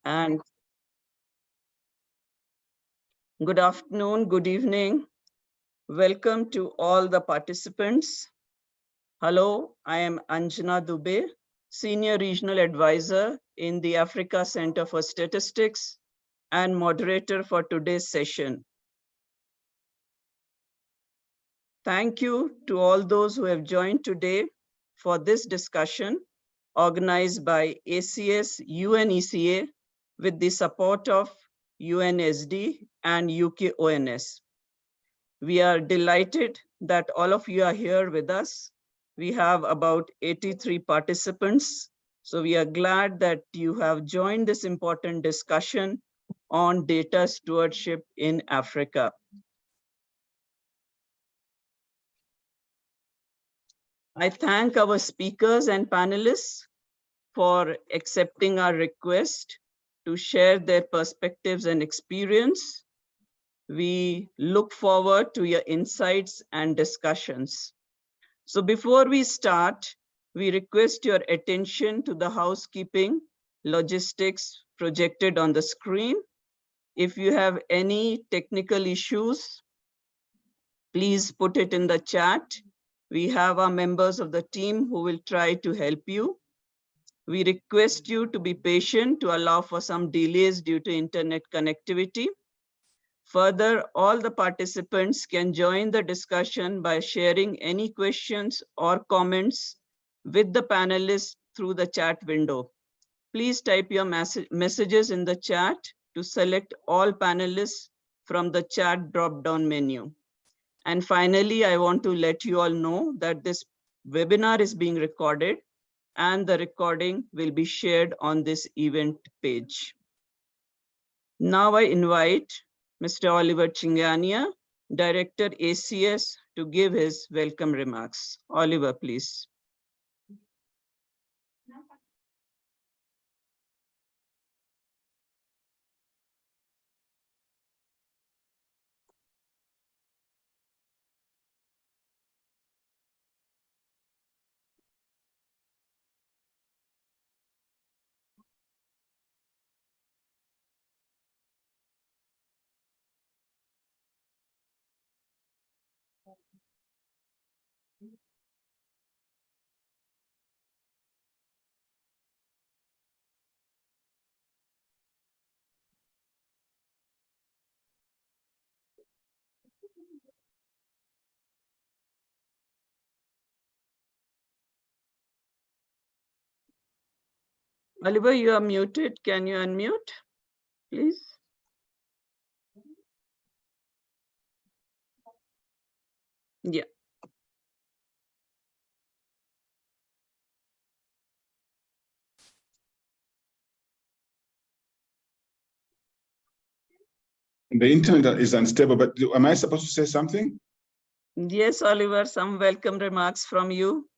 And good afternoon, good evening. Welcome to all the participants. Hello, I am Anjana Dubey, Senior Regional Advisor in the Africa Center for Statistics and moderator for today's session. Thank you to all those who have joined today for this discussion organized by ACS UNECA with the support of UNSD and UK ONS. We are delighted that all of you are here with us. We have about 83 participants. So we are glad that you have joined this important discussion on data stewardship in Africa. I thank our speakers and panelists for accepting our request to share their perspectives and experience. We look forward to your insights and discussions. So before we start, we request your attention to the housekeeping logistics projected on the screen. If you have any technical issues, please put it in the chat. We have our members of the team who will try to help you. We request you to be patient to allow for some delays due to internet connectivity. Further, all the participants can join the discussion by sharing any questions or comments with the panelists through the chat window. Please type your messages in the chat to select all panelists from the chat drop-down menu. And finally, I want to let you all know that this webinar is being recorded and the recording will be shared on this event page. Now I invite Mr. Oliver Chingania, Director ACS, to give his welcome remarks. Oliver, please. Oliver, you are muted. Can you unmute, please? Yeah. The internet is unstable, but am I supposed to say something? Yes, Oliver, some welcome remarks from you.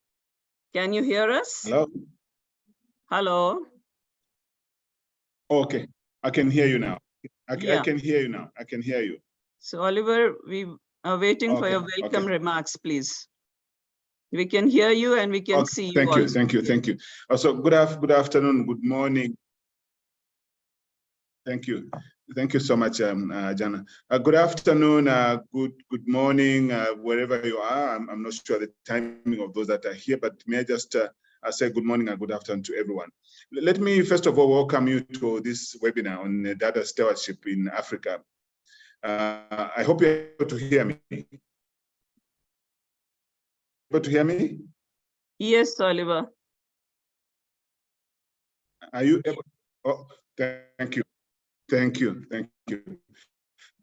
Can you hear us? Hello? Hello? Okay, I can hear you now. I Yeah. can hear you now. I can hear you. So, Oliver, we are waiting for your welcome remarks, please. We can hear you and we can see you. Thank you, thank you, thank you. Also, good afternoon, good morning. Thank you. Thank you so much, Jana. Good afternoon, good morning, wherever you are. I'm not sure the timing of those that are here, but may I just say good morning and good afternoon to everyone. Let me first of all welcome you to this webinar on data stewardship in Africa. I hope you're able to hear me. Able to hear me? Yes, Oliver. Are you able? Oh, thank you. Thank you. Thank you.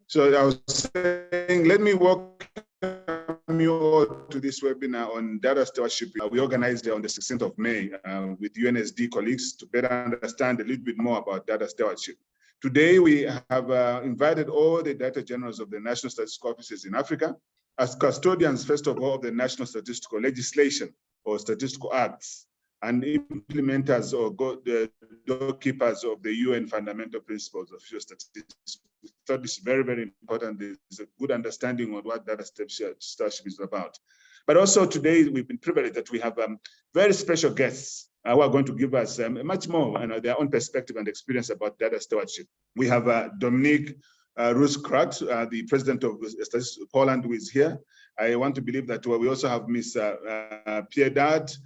So I was saying, let me welcome you all to this webinar on data stewardship. We organized it on the 16th of May with UNSD colleagues to better understand a little bit more about data stewardship. Today, we have invited all the data generals of the National Statistical Offices in Africa as custodians, first of all, of the National Statistical Legislation or Statistical Acts, and implementers or the doorkeepers of the UN Fundamental Principles of Statistics. We thought this is very, very important. There's a good understanding of what data stewardship is about. But also today, we've been privileged that we have very special guests who are going to give us much more, their own perspective and experience about data stewardship. We have Dominique Roos-Krat, the president of Statistical Poland, who is here. I want to believe that we also have Ms. Piedad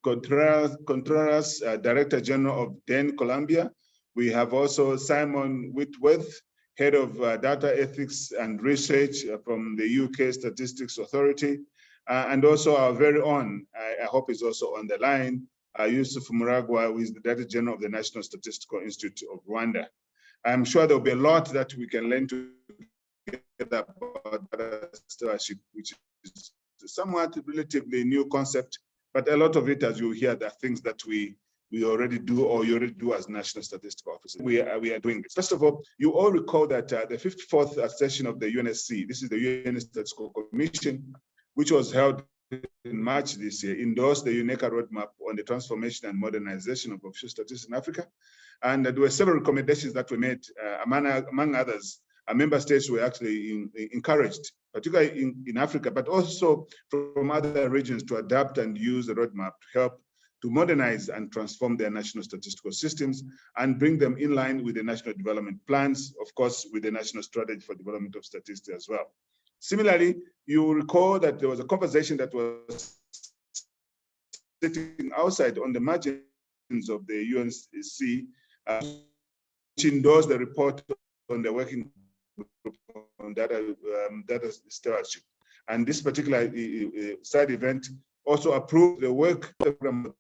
Contreras, Director General of DEN Colombia. We have also Simon Whitworth, Head of Data Ethics and Research from the UK Statistics Authority. And also our very own, I hope is also on the line, Yusuf Muragwa, who is the Director General of the National Statistical Institute of Rwanda. I'm sure there'll be a lot that we can learn together about data stewardship, which is somewhat relatively new concept, but a lot of it, as you hear, are things that we already do, or you already do as National Statistical Officer. We are doing this. First of all, you all recall that the 54th session of the UNSC, this is the UN Statistical Commission, which was held in March this year, endorsed the UNECA roadmap on the transformation and modernization of official statistics in Africa. And there were several recommendations that were made, among others. Member states were actually encouraged, particularly in Africa, but also from other regions, to adapt and use the roadmap to help to modernize and transform their national statistical systems and bring them in line with the national development plans, of course, with the national strategy for development of statistics as well. Similarly, you will recall that there was a conversation that was sitting outside on the margins of the UNSC, which endorsed the report on the working group on data stewardship. And this particular side event also approved the work program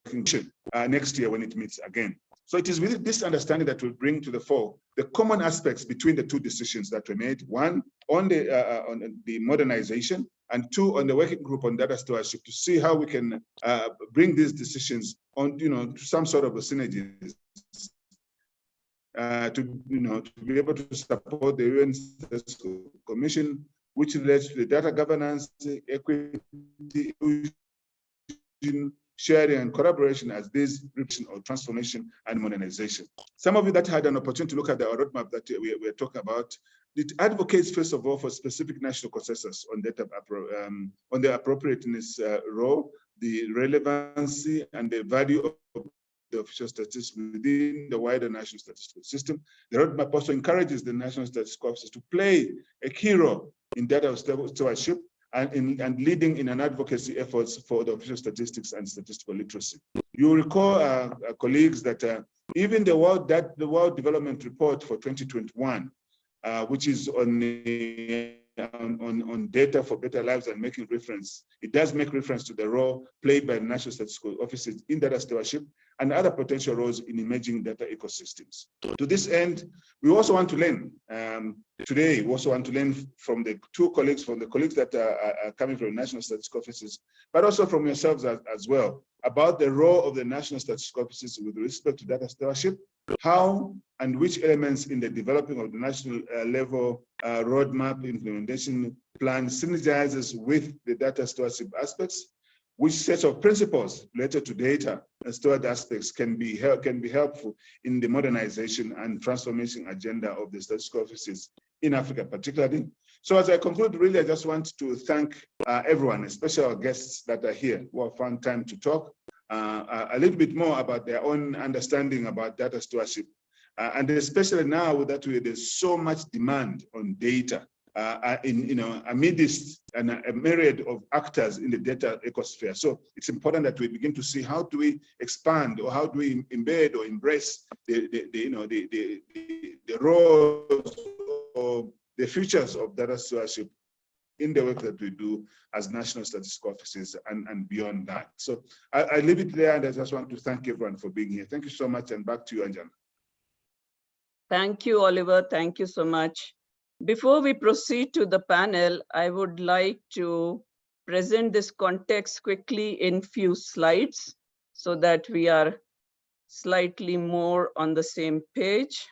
next year when it meets again. So it is with this understanding that we bring to the fore the common aspects between the two decisions that were made: one on the modernization, and two on the working group on data stewardship, to see how we can bring these decisions on, to some sort of a synergy, to be able to support the UN Statistical Commission, which relates to the data governance, equity, sharing and collaboration as this or transformation and modernization. Some of you that had an opportunity to look at the roadmap that we're talking about, it advocates, first of all, for specific national consensus on data, on the appropriateness role, the relevancy and the value of the official statistics within the wider national statistical system. The roadmap also encourages the national statistical officers to play a key role in data stewardship and leading in an advocacy efforts for the official statistics and statistical literacy. You recall, colleagues, that even the World Development Report for 2021, which is on data for better lives and making reference, it does make reference to the role played by the national statistical offices in data stewardship and other potential roles in emerging data ecosystems. To this end, we also want to learn today. We also want to learn from the colleagues that are coming from national statistical offices, but also from yourselves as well, about the role of the national statistical offices with respect to data stewardship, how and which elements in the developing of the national level roadmap implementation plan synergizes with the data stewardship aspects, which set of principles related to data and steward aspects can be helpful in the modernization and transformation agenda of the statistical offices in Africa, particularly. So as I conclude, really, I just want to thank everyone, especially our guests that are here, who have found time to talk a little bit more about their own understanding about data stewardship. And especially now that there's so much demand on data, amidst a myriad of actors in the data ecosphere. So it's important that we begin to see how do we expand, or how do we embed or embrace the roles or the features of data stewardship in the work that we do as national statistical offices and beyond that. So I leave it there, and I just want to thank everyone for being here. Thank you so much, and back to you, Anjana. Thank you, Oliver. Thank you so much. Before we proceed to the panel, I would like to present this context quickly in few slides so that we are slightly more on the same page.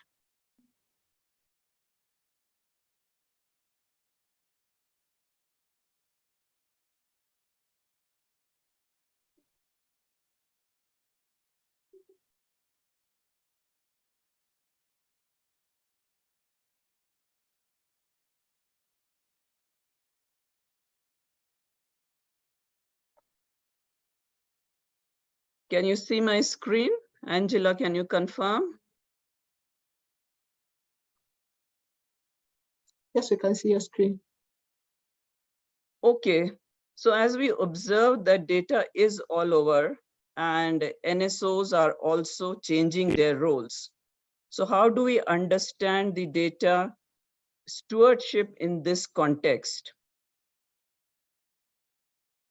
Can you see my screen? Angela, can you confirm? Yes, we can see your screen. Okay, so as we observe that data is all over and NSOs are also changing their roles. So how do we understand the data stewardship in this context?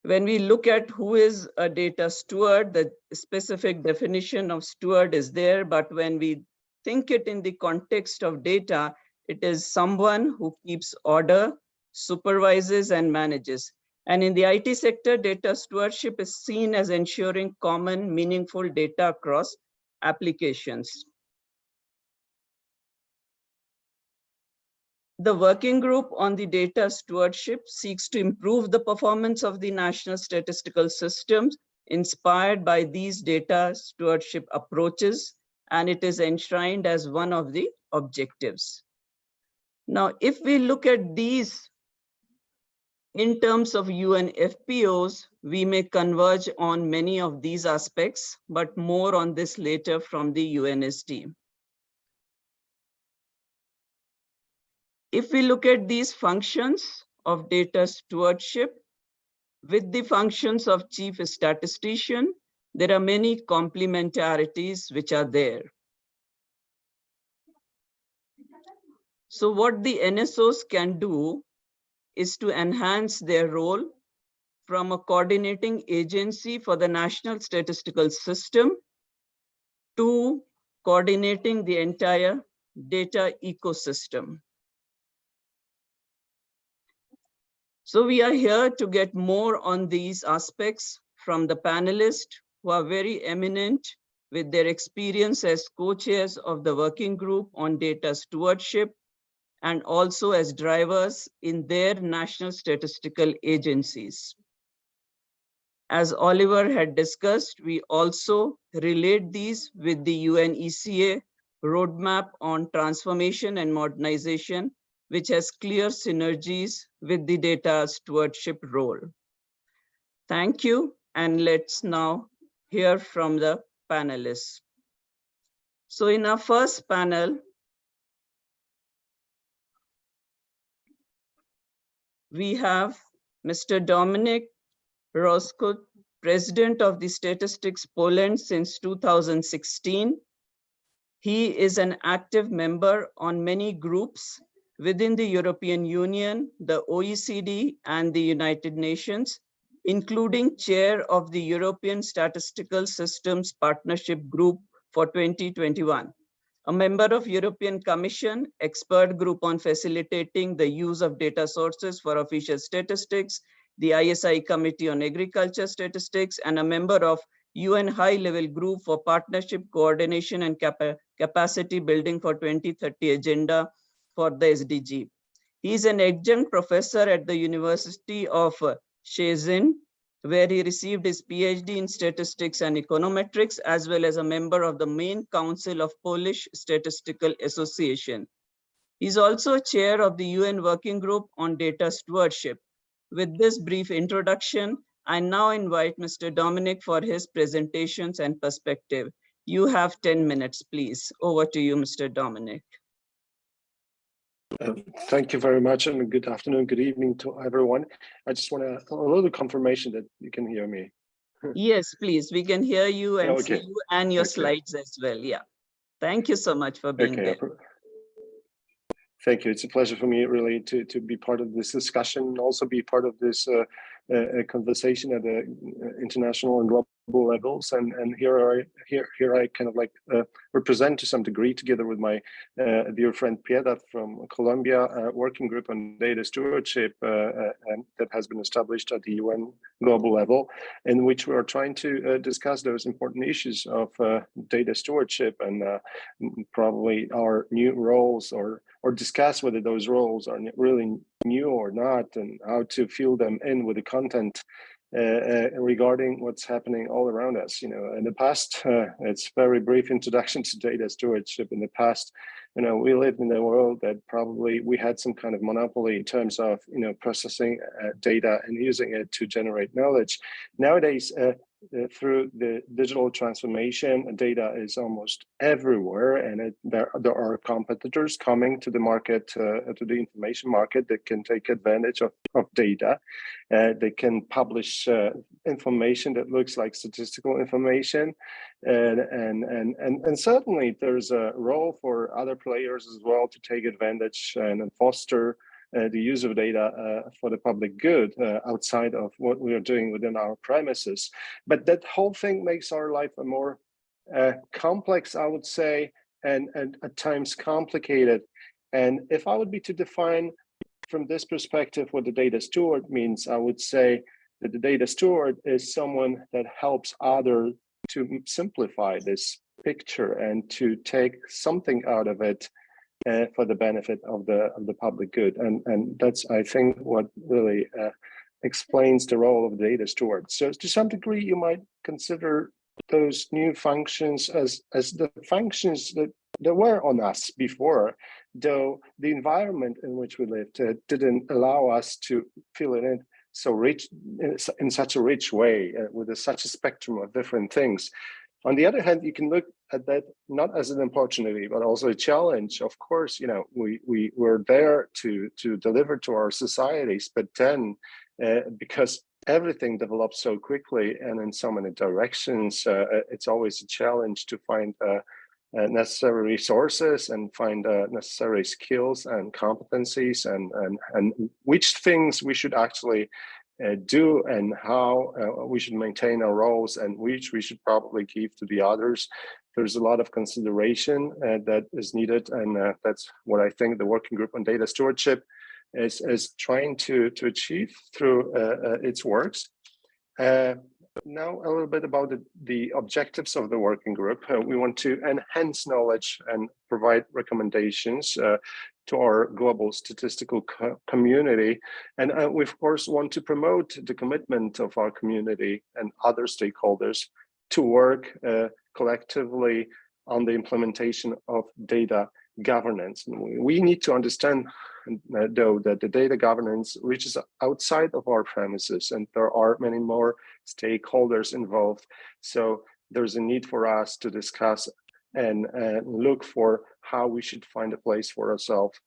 When we look at who is a data steward, the specific definition of steward is there, but when we think it in the context of data, it is someone who keeps order, supervises, and manages. And in the IT sector, data stewardship is seen as ensuring common, meaningful data across applications. The working group on the data stewardship seeks to improve the performance of the national statistical systems inspired by these data stewardship approaches, and it is enshrined as one of the objectives. Now, if we look at these in terms of UN FPOs, we may converge on many of these aspects, but more on this later from the UNSD. If we look at these functions of data stewardship, with the functions of chief statistician, there are many complementarities which are there. So what the NSOs can do is to enhance their role from a coordinating agency for the national statistical system to coordinating the entire data ecosystem. So we are here to get more on these aspects from the panelists who are very eminent with their experience as co-chairs of the working group on data stewardship and also as drivers in their national statistical agencies. As Oliver had discussed, we also relate these with the UNECA roadmap on transformation and modernization, which has clear synergies with the data stewardship role. Thank you, and let's now hear from the panelists. So in our first panel, we have Mr. Dominik Roskut, President of the Statistics Poland since 2016. He is an active member on many groups within the European Union, the OECD, and the United Nations, including chair of the European Statistical Systems Partnership Group for 2021, a member of European Commission Expert Group on Facilitating the Use of Data Sources for Official Statistics, the ISI Committee on Agriculture Statistics, and a member of UN High-Level Group for Partnership, Coordination, and Capacity Building for 2030 Agenda for the SDG. He is an adjunct professor at the University of Szczecin, where he received his PhD in Statistics and Econometrics, as well as a member of the main council of Polish Statistical Association. He's also chair of the UN Working Group on Data Stewardship. With this brief introduction, I now invite Mr. Dominik for his presentations and perspective. You have 10 minutes, please. Over to you, Mr. Dominik. Thank you very much, and good afternoon, good evening to everyone. I just want a little confirmation that you can hear me. Yes, please. We can hear you and Okay. see you and your slides as well. Yeah. Thank you so much for being there. Thank you. It's a pleasure for me really to be part of this discussion and also be part of this conversation at the international and global levels. And here I kind of like represent to some degree, together with my dear friend Piedad from Colombia, a working group on data stewardship that has been established at the UN global level, in which we are trying to discuss those important issues of data stewardship and probably our new roles, or discuss whether those roles are really new or not, and how to fill them in with the content regarding what's happening all around us. You know, in the past, it's very brief introduction to data stewardship. In the past, you know, we lived in a world that probably we had some kind of monopoly in terms of, you know, processing data and using it to generate knowledge. Nowadays, through the digital transformation, data is almost everywhere, and there are competitors coming to the market, to the information market, that can take advantage of data. They can publish information that looks like statistical information, and certainly there's a role for other players as well to take advantage and foster the use of data for the public good outside of what we are doing within our premises. But that whole thing makes our life a more complex, I would say, and at times complicated. And if I would be to define from this perspective what the data steward means, I would say that the data steward is someone that helps others to simplify this picture and to take something out of it for the benefit of the public good, and that's, I think, what really explains the role of the data steward. So to some degree, you might consider those new functions as the functions that were on us before, though the environment in which we lived didn't allow us to fill it in so rich, in such a rich way, with such a spectrum of different things. On the other hand, you can look at that not as an opportunity, but also a challenge. Of course, you know, we were there to deliver to our societies, but then because everything develops so quickly and in so many directions, it's always a challenge to find necessary resources and find necessary skills and competencies, and which things we should actually do, and how we should maintain our roles, and which we should probably give to the others. There's a lot of consideration that is needed, and that's what I think the working group on data stewardship is trying to achieve through its works. Now a little bit about the objectives of the working group. We want to enhance knowledge and provide recommendations to our global statistical community. And we, of course, want to promote the commitment of our community and other stakeholders to work collectively on the implementation of data governance. And we need to understand, though, that the data governance reaches outside of our premises, and there are many more stakeholders involved. So there's a need for us to discuss and look for how we should find a place for ourselves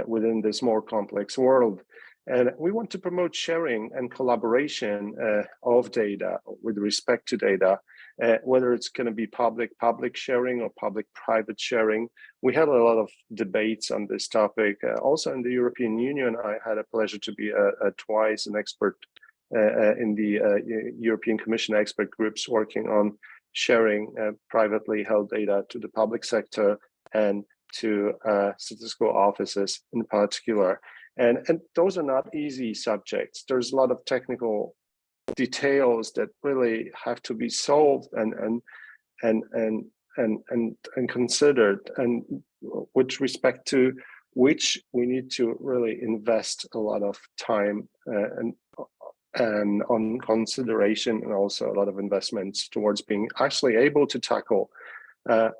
within this more complex world. And we want to promote sharing and collaboration of data with respect to data, whether it's going to be public sharing or public-private sharing. We had a lot of debates on this topic. Also in the European Union, I had a pleasure to be twice an expert in the European Commission expert groups working on sharing privately held data to the public sector and to statistical offices in particular. And those are not easy subjects. There's a lot of technical details that really have to be solved and considered, and with respect to which we need to really invest a lot of time and on consideration, and also a lot of investments towards being actually able to tackle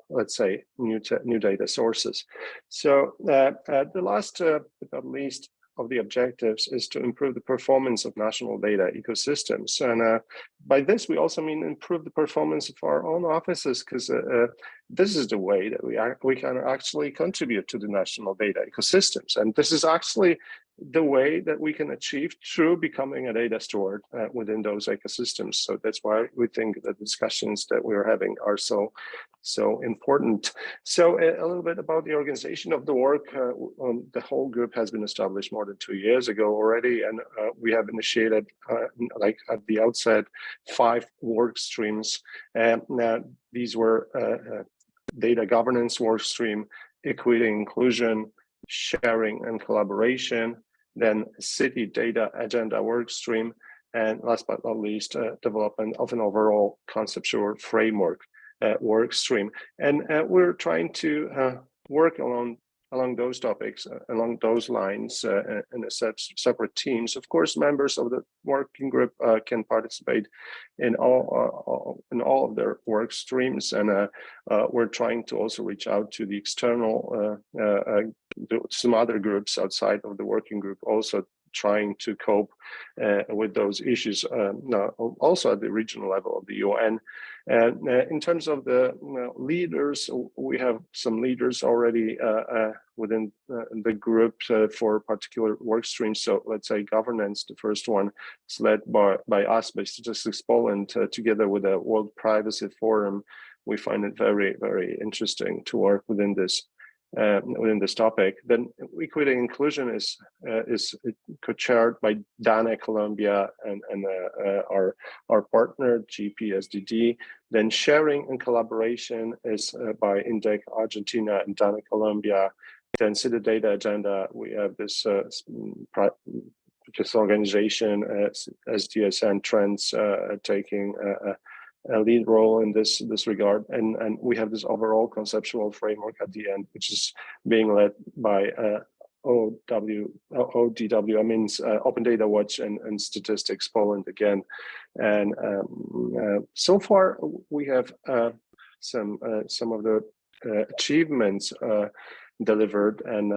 let's say new data sources. So the last but not least of the objectives is to improve the performance of national data ecosystems. And by this, we also mean improve the performance of our own offices, because this is the way that we can actually contribute to the national data ecosystems. And this is actually the way that we can achieve through becoming a data steward within those ecosystems. So that's why we think the discussions that we're having are so important. So a little bit about the organization of the work. The whole group has been established more than 2 years ago already, and we have initiated, like at the outset, 5 work streams. These were data governance work stream, equity inclusion, sharing and collaboration, then city data agenda work stream, and last but not least, development of an overall conceptual framework work stream. And we're trying to work along those topics, along those lines, in a separate teams. Of course, members of the working group can participate in all of their work streams, and we're trying to also reach out to the external, some other groups outside of the working group also trying to cope with those issues, also at the regional level of the UN. And in terms of the leaders, we have some leaders already within the group for particular work streams. So let's say governance, the first one is led by us, by Statistics Poland, together with the World Privacy Forum. We find it very, very interesting to work within this topic. Then equity and inclusion is co-chaired by DANE Colombia and our partner GPSDD. Then sharing and collaboration is by INDEC Argentina and DANE Colombia. Then City Data Agenda, we have this organization, SDSN Trends, taking a lead role in this regard, and we have this overall conceptual framework at the end, which is being led by ODW, I mean Open Data Watch and Statistics Poland again. And so far we have some of the achievements delivered, and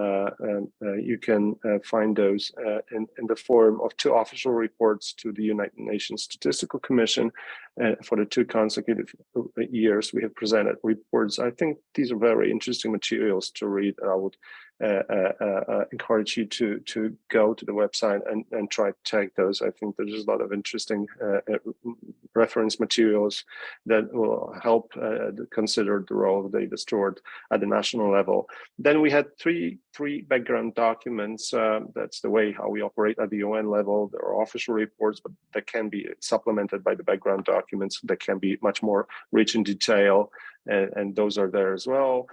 you can find those in the form of 2 official reports to the United Nations Statistical Commission. For the 2 consecutive years we have presented reports. I think these are very interesting materials to read. I would encourage you to go to the website and try to check those. I think there's a lot of interesting reference materials that will help consider the role of the data steward at the national level. Then we had three background documents. That's the way how we operate at the UN level. There are official reports, but that can be supplemented by the background documents that can be much more rich in detail, and those are there as well.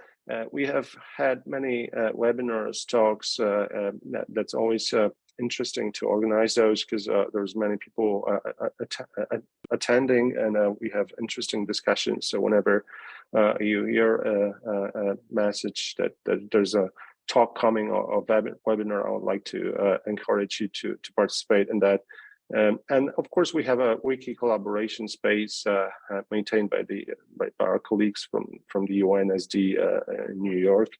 We have had many webinars, talks. That's always interesting to organize those, because there's many people attending, and we have interesting discussions. So whenever you hear a message that there's a talk coming or webinar, I would like to encourage you to participate in that. And of course, we have a wiki collaboration space maintained by our colleagues from the UNSD in New York.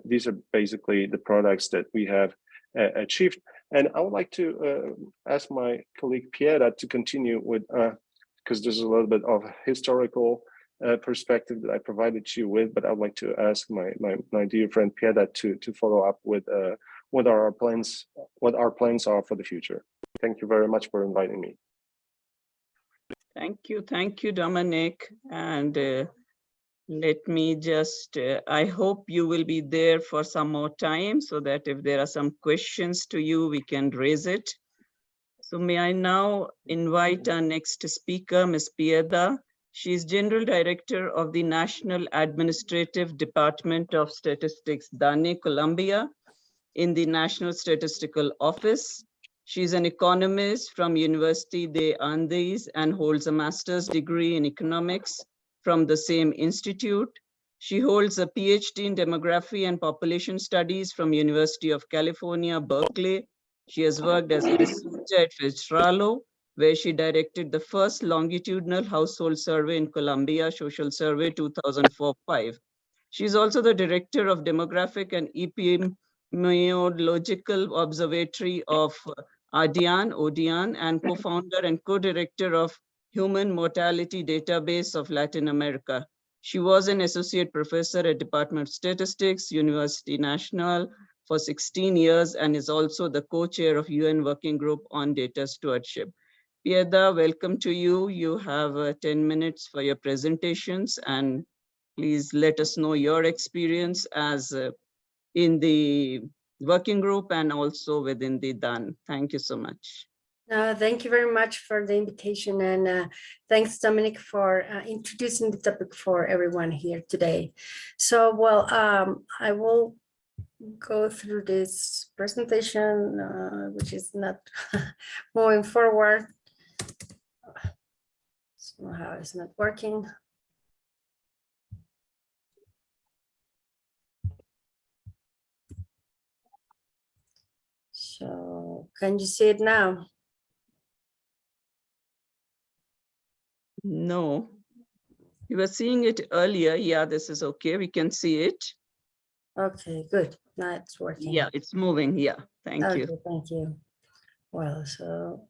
These are basically the products that we have achieved. And I would like to ask my colleague Piera to continue with, because there's a little bit of historical perspective that I provided you with, but I'd like to ask my dear friend Piera to follow up with what our plans are for the future. Thank you very much for inviting me. Thank you, Dominic. And let me just, I hope you will be there for some more time, so that if there are some questions to you, we can raise it. So may I now invite our next speaker, Ms. Pieda. She is General Director of the National Administrative Department of Statistics, DANE, Colombia, in the National Statistical Office. She is an economist from University de Andes and holds a master's degree in economics from the same institute. She holds a PhD in demography and population studies from University of California, Berkeley. She has worked as a researcher at Fitzgerald, where she directed the first longitudinal household survey in Colombia, Social Survey 2004-5. She is also the director of demographic and epidemiological observatory of ODIAN, and co-founder and co-director of Human Mortality Database of Latin America. She was an associate professor at Department of Statistics, University National for 16 years, and is also the co-chair of UN Working Group on Data Stewardship. Pieda, welcome to you. You have 10 minutes for your presentations, and please let us know your experience as in the working group and also within the DAN. Thank you so much. Thank you very much for the invitation, and thanks, Dominic, for introducing the topic for everyone here today. So, well, I will go through this presentation, which is not moving forward. Somehow it's not working. So, can you see it now? No, you were seeing it earlier. Yeah, this is okay. We can see it. Okay, good. Now it's working. Yeah, it's moving. Yeah, thank Okay, you. thank you. Well, so,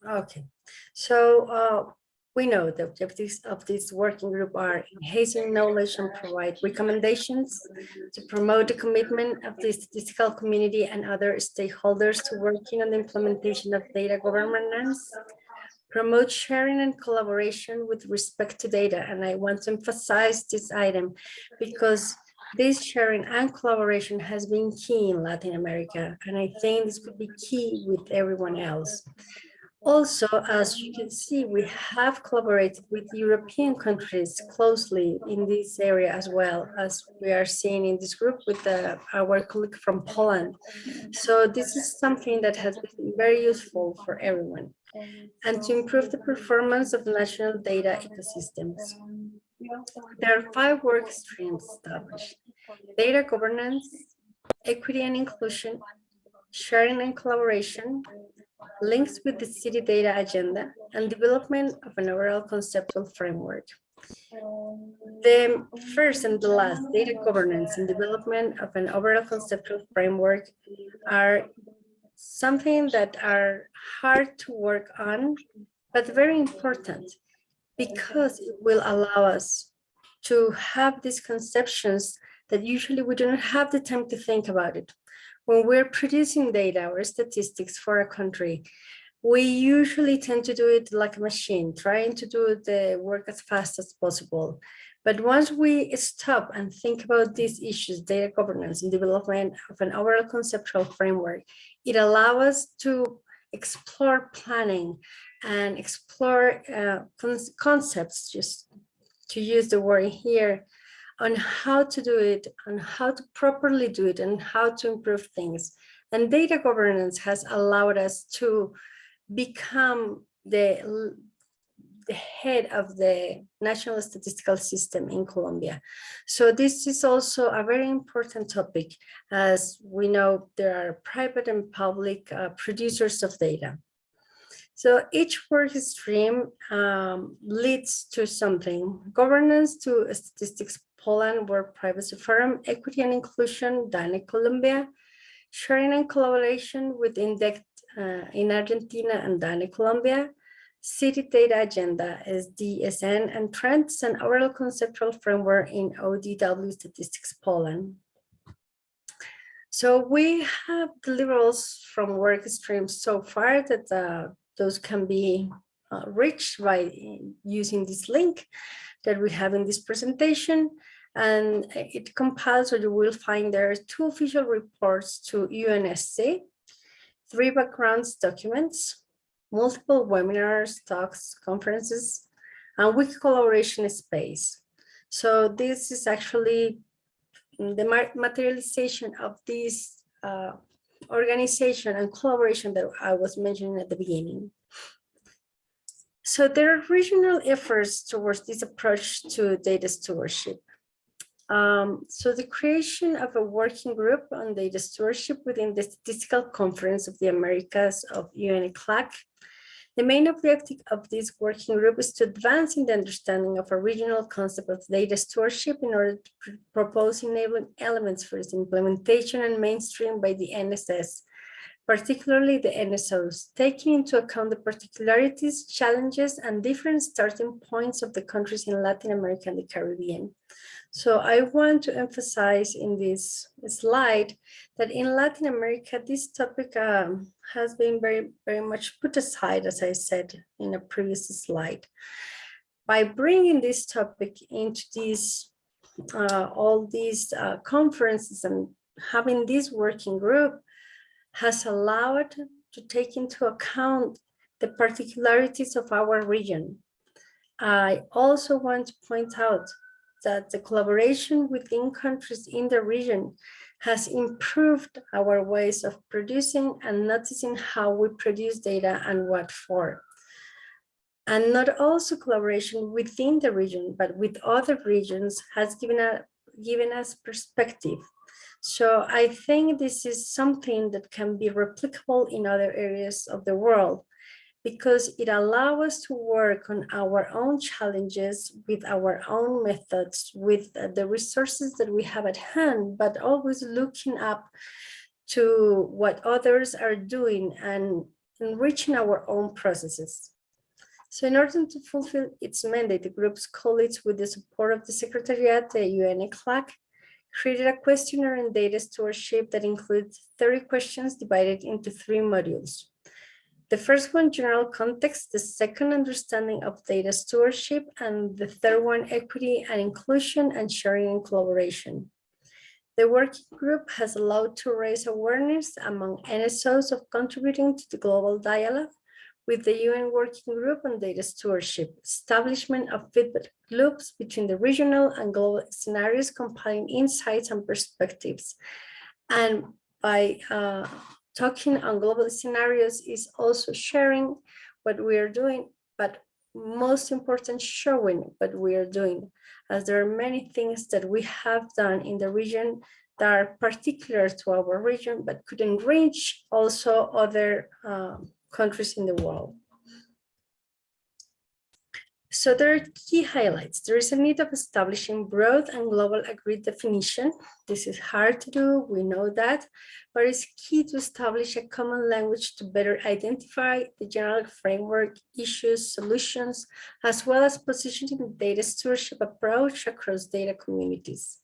okay. So we know the objectives of this working group are enhancing knowledge and provide recommendations to promote the commitment of the statistical community and other stakeholders to working on the implementation of data governance, promote sharing and collaboration with respect to data. And I want to emphasize this item because this sharing and collaboration has been key in Latin America. And I think this could be key with everyone else. Also, as you can see, we have collaborated with European countries closely in this area as well, as we are seeing in this group with our colleague from Poland. So this is something that has been very useful for everyone and to improve the performance of national data ecosystems. There are 5 work streams established: data governance, equity and inclusion, sharing and collaboration, links with the city data agenda, and development of an overall conceptual framework. The first and the last, data governance and development of an overall conceptual framework, are something that are hard to work on, but very important because it will allow us to have these conceptions that usually we do not have the time to think about it. When we're producing data or statistics for a country, we usually tend to do it like a machine, trying to do the work as fast as possible. But once we stop and think about these issues, data governance and development of an overall conceptual framework, it allows us to explore planning and explore concepts, just to use the word here, on how to do it, on how to properly do it, and how to improve things. And data governance has allowed us to become the head of the national statistical system in Colombia. So this is also a very important topic, as we know there are private and public producers of data. So each work stream leads to something: governance to statistics Poland, World Privacy Forum, equity and inclusion, DANE Colombia, sharing and collaboration with INDECT in Argentina and DANE Colombia, city data agenda SDSN, and trends and overall conceptual framework in ODW Statistics Poland. So we have deliverables from work streams so far that those can be reached by using this link that we have in this presentation. And it compiles, or you will find there 2 official reports to UNSC, 3 backgrounds documents, multiple webinars, talks, conferences, and wiki collaboration space. So this is actually the materialization of this organization and collaboration that I was mentioning at the beginning. So there are regional efforts towards this approach to data stewardship. So the creation of a working group on data stewardship within the Statistical Conference of the Americas of UNCLAC. The main objective of this working group is to advance in the understanding of a regional concept of data stewardship in order to propose enabling elements for its implementation and mainstream by the NSS, particularly the NSOs, taking into account the particularities, challenges, and different starting points of the countries in Latin America and the Caribbean. So I want to emphasize in this slide that in Latin America, this topic has been very much put aside, as I said in a previous slide. By bringing this topic into these, all these conferences and having this working group has allowed to take into account the particularities of our region. I also want to point out that the collaboration within countries in the region has improved our ways of producing and noticing how we produce data and what for. And not also collaboration within the region, but with other regions has given us perspective. So I think this is something that can be replicable in other areas of the world. because it allows us to work on our own challenges with our own methods, with the resources that we have at hand, but always looking up to what others are doing and enriching our own processes. So in order to fulfill its mandate, the group's colleagues, with the support of the Secretariat, the UN created a questionnaire on data stewardship that includes 30 questions divided into 3 modules. The first one, general context; the second, understanding of data stewardship; and the third one, equity and inclusion and sharing and collaboration. The working group has allowed to raise awareness among NSOs of contributing to the global dialogue with the UN Working Group on Data Stewardship, establishment of feedback loops between the regional and global scenarios, compiling insights and perspectives. And by talking on global scenarios is also sharing what we are doing, but most important, showing what we are doing, as there are many things that we have done in the region that are particular to our region, but could enrich also other countries in the world. So there are key highlights. There is a need of establishing broad and global agreed definition. This is hard to do, we know that, but it's key to establish a common language to better identify the general framework, issues, solutions, as well as positioning the data stewardship approach across data communities.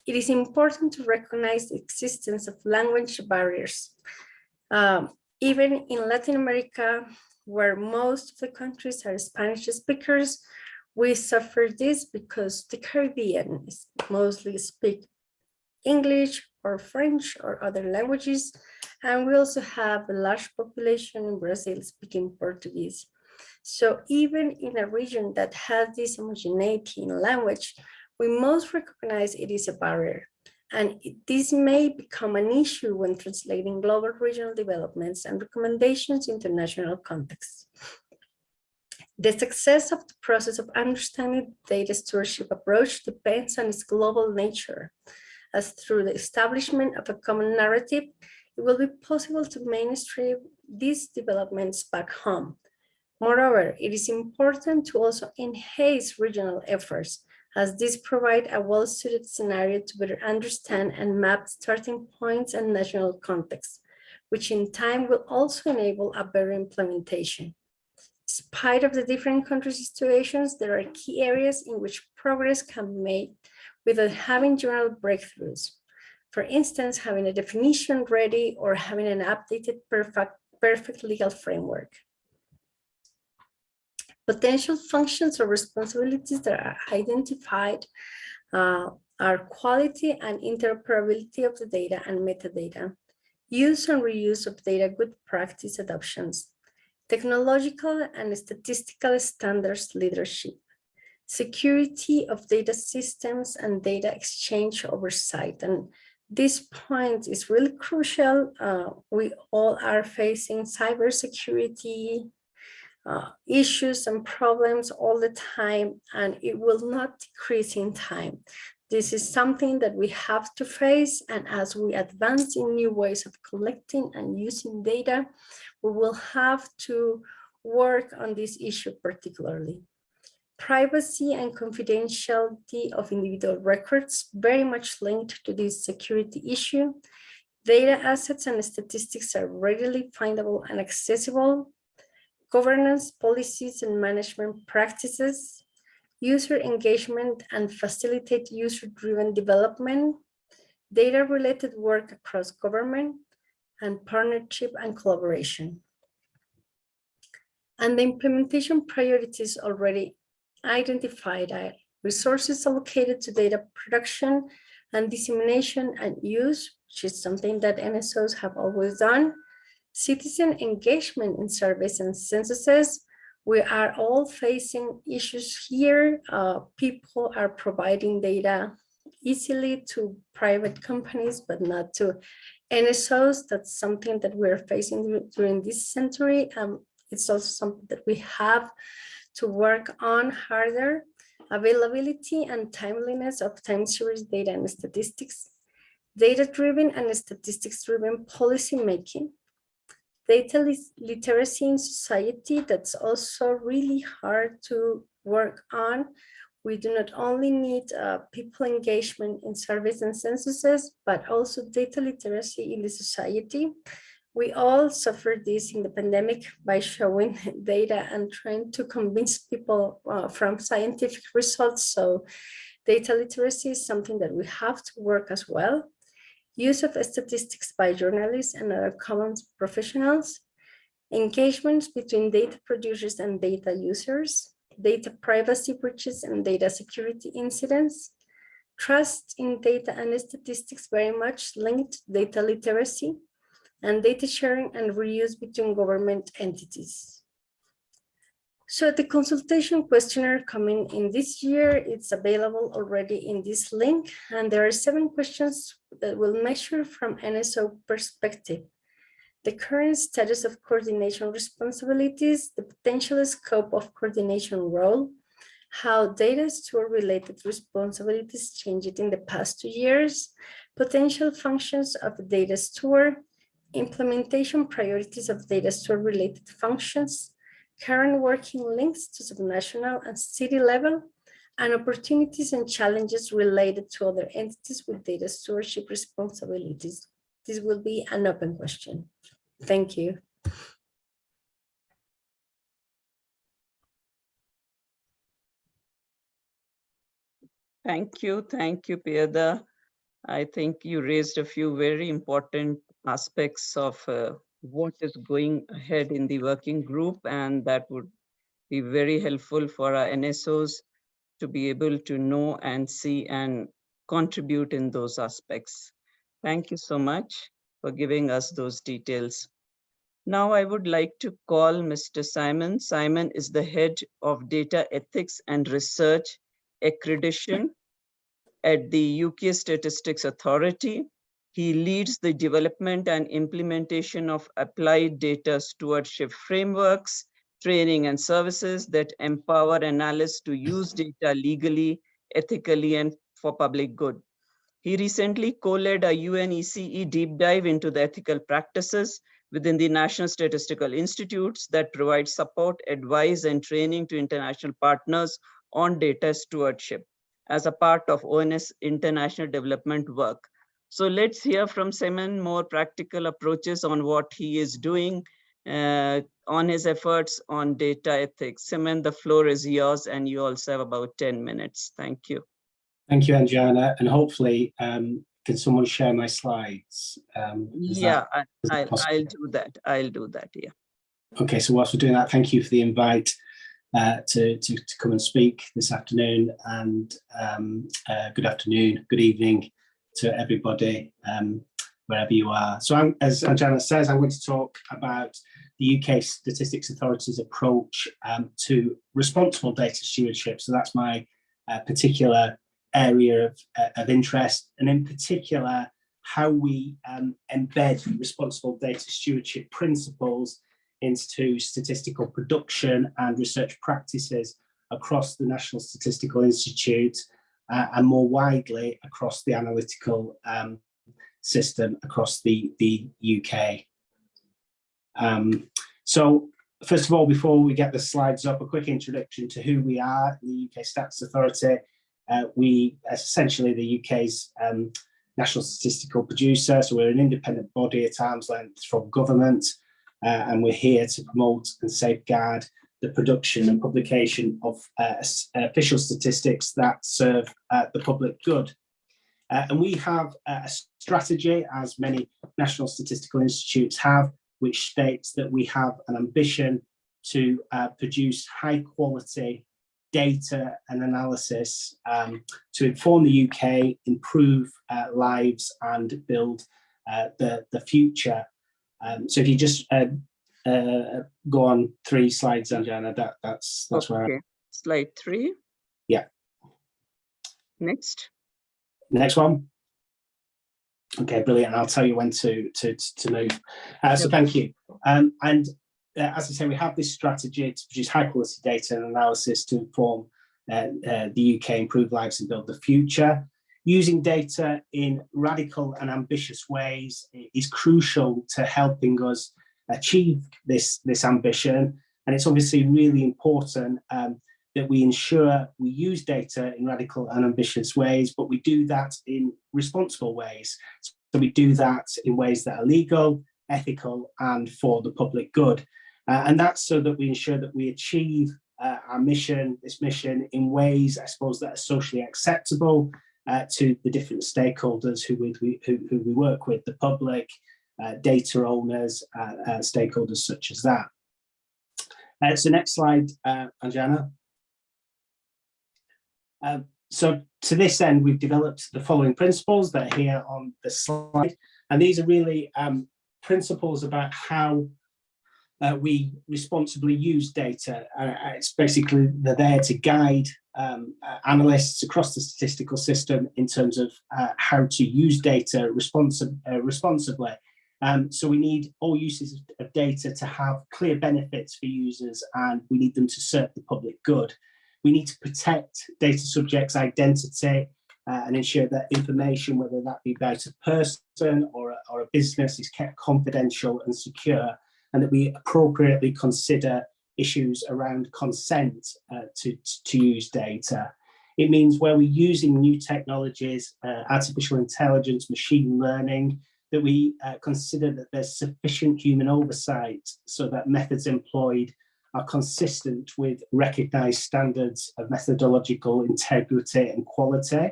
It is important to recognize the existence of language barriers. Even in Latin America, where most of the countries are Spanish speakers, we suffer this because the Caribbean mostly speak English or French or other languages. And we also have a large population in Brazil speaking Portuguese. So even in a region that has this homogeneity in language, we must recognize it is a barrier. And this may become an issue when translating global regional developments and recommendations into national contexts. The success of the process of understanding the data stewardship approach depends on its global nature, as through the establishment of a common narrative, it will be possible to mainstream these developments back home. Moreover, it is important to also enhance regional efforts, as these provide a well-suited scenario to better understand and map starting points and national contexts, which in time will also enable a better implementation. Despite of the different country situations, there are key areas in which progress can be made without having general breakthroughs. For instance, having a definition ready or having an updated perfect legal framework. Potential functions or responsibilities that are identified are quality and interoperability of the data and metadata, use and reuse of data good practice adoptions, technological and statistical standards leadership, security of data systems and data exchange oversight. And this point is really crucial. We all are facing cybersecurity issues and problems all the time, and it will not decrease in time. This is something that we have to face, and as we advance in new ways of collecting and using data, we will have to work on this issue particularly. Privacy and confidentiality of individual records, very much linked to this security issue. Data assets and statistics are readily findable and accessible. Governance, policies, and management practices, user engagement and facilitate user-driven development, data-related work across government, and partnership and collaboration. And the implementation priorities already identified are resources allocated to data production and dissemination and use, which is something that NSOs have always done. Citizen engagement in surveys and censuses. We are all facing issues here. People are providing data easily to private companies, but not to NSOs. That's something that we're facing during this century. It's also something that we have to work on harder. Availability and timeliness of time series data and statistics. Data-driven and statistics-driven policy making. Data literacy in society, that's also really hard to work on. We do not only need people engagement in surveys and censuses, but also data literacy in the society. We all suffered this in the pandemic by showing data and trying to convince people from scientific results. So data literacy is something that we have to work as well. Use of statistics by journalists and other commons professionals. Engagements between data producers and data users. Data privacy breaches and data security incidents. Trust in data and statistics very much linked to data literacy, and data sharing and reuse between government entities. So the consultation questionnaire coming in this year, it's available already in this link, and there are 7 questions that will measure from NSO perspective: the current status of coordination responsibilities, the potential scope of coordination role, how data steward-related responsibilities changed in the past 2 years, potential functions of the data steward, implementation priorities of data steward-related functions, current working links to subnational and city level, and opportunities and challenges related to other entities with data stewardship responsibilities. This will be an open question. Thank you. Thank you, Pieda. I think you raised a few very important aspects of what is going ahead in the working group, and that would be very helpful for our NSOs to be able to know and see and contribute in those aspects. Thank you so much for giving us those details. Now I would like to call Mr. Simon. Simon is the head of data ethics and research accreditation at the UK Statistics Authority. He leads the development and implementation of applied data stewardship frameworks, training and services that empower analysts to use data legally, ethically, and for public good. He recently co-led a UNECE deep dive into the ethical practices within the National Statistical Institutes that provide support, advice, and training to international partners on data stewardship as a part of ONS international development work. So let's hear from Simon more practical approaches on what he is doing on his efforts on data ethics. Simon, the floor is yours, and you also have about 10 minutes. Thank you. Thank you, Anjana, and hopefully, can someone share my slides? Yeah, I'll do that. I'll do that, yeah. Okay, so whilst we're doing that, thank you for the invite to come and speak this afternoon, and good afternoon, good evening to everybody, wherever you are. So as Anjana says, I'm going to talk about the UK Statistics Authority's approach to responsible data stewardship. So that's my particular area of interest, and in particular, how we embed responsible data stewardship principles into statistical production and research practices across the National Statistical Institute and more widely across the analytical system across the UK. So first of all, before we get the slides up, a quick introduction to who we are, the UK Stats Authority. We essentially the UK's national statistical producer, so we're an independent body at arm's length from government, and we're here to promote and safeguard the production and publication of official statistics that serve the public good. And we have a strategy, as many national statistical institutes have, which states that we have an ambition to produce high quality data and analysis to inform the UK, improve lives, and build the future. So if you just go on 3 slides, Anjana, that's okay. where. Slide 3. Yeah. Next one. Okay, brilliant. I'll tell you when to move. So thank you. As I say, we have this strategy to produce high quality data and analysis to inform the UK, improve lives and build the future. Using data in radical and ambitious ways is crucial to helping us achieve this ambition. And it's obviously really important that we ensure we use data in radical and ambitious ways, but we do that in responsible ways. So we do that in ways that are legal, ethical, and for the public good. And that's so that we ensure that we achieve our mission, this mission, in ways, I suppose, that are socially acceptable to the different stakeholders who we work with, the public, data owners, stakeholders such as that. So next slide, Anjana. So to this end, we've developed the following principles that are here on the slide. And these are really principles about how we responsibly use data. It's basically, they're there to guide analysts across the statistical system in terms of how to use data responsibly. So we need all uses of data to have clear benefits for users, and we need them to serve the public good. We need to protect data subjects' identity and ensure that information, whether that be about a person or a business, is kept confidential and secure, and that we appropriately consider issues around consent to use data. It means where we're using new technologies, artificial intelligence, machine learning, that we consider that there's sufficient human oversight so that methods employed are consistent with recognised standards of methodological integrity and quality.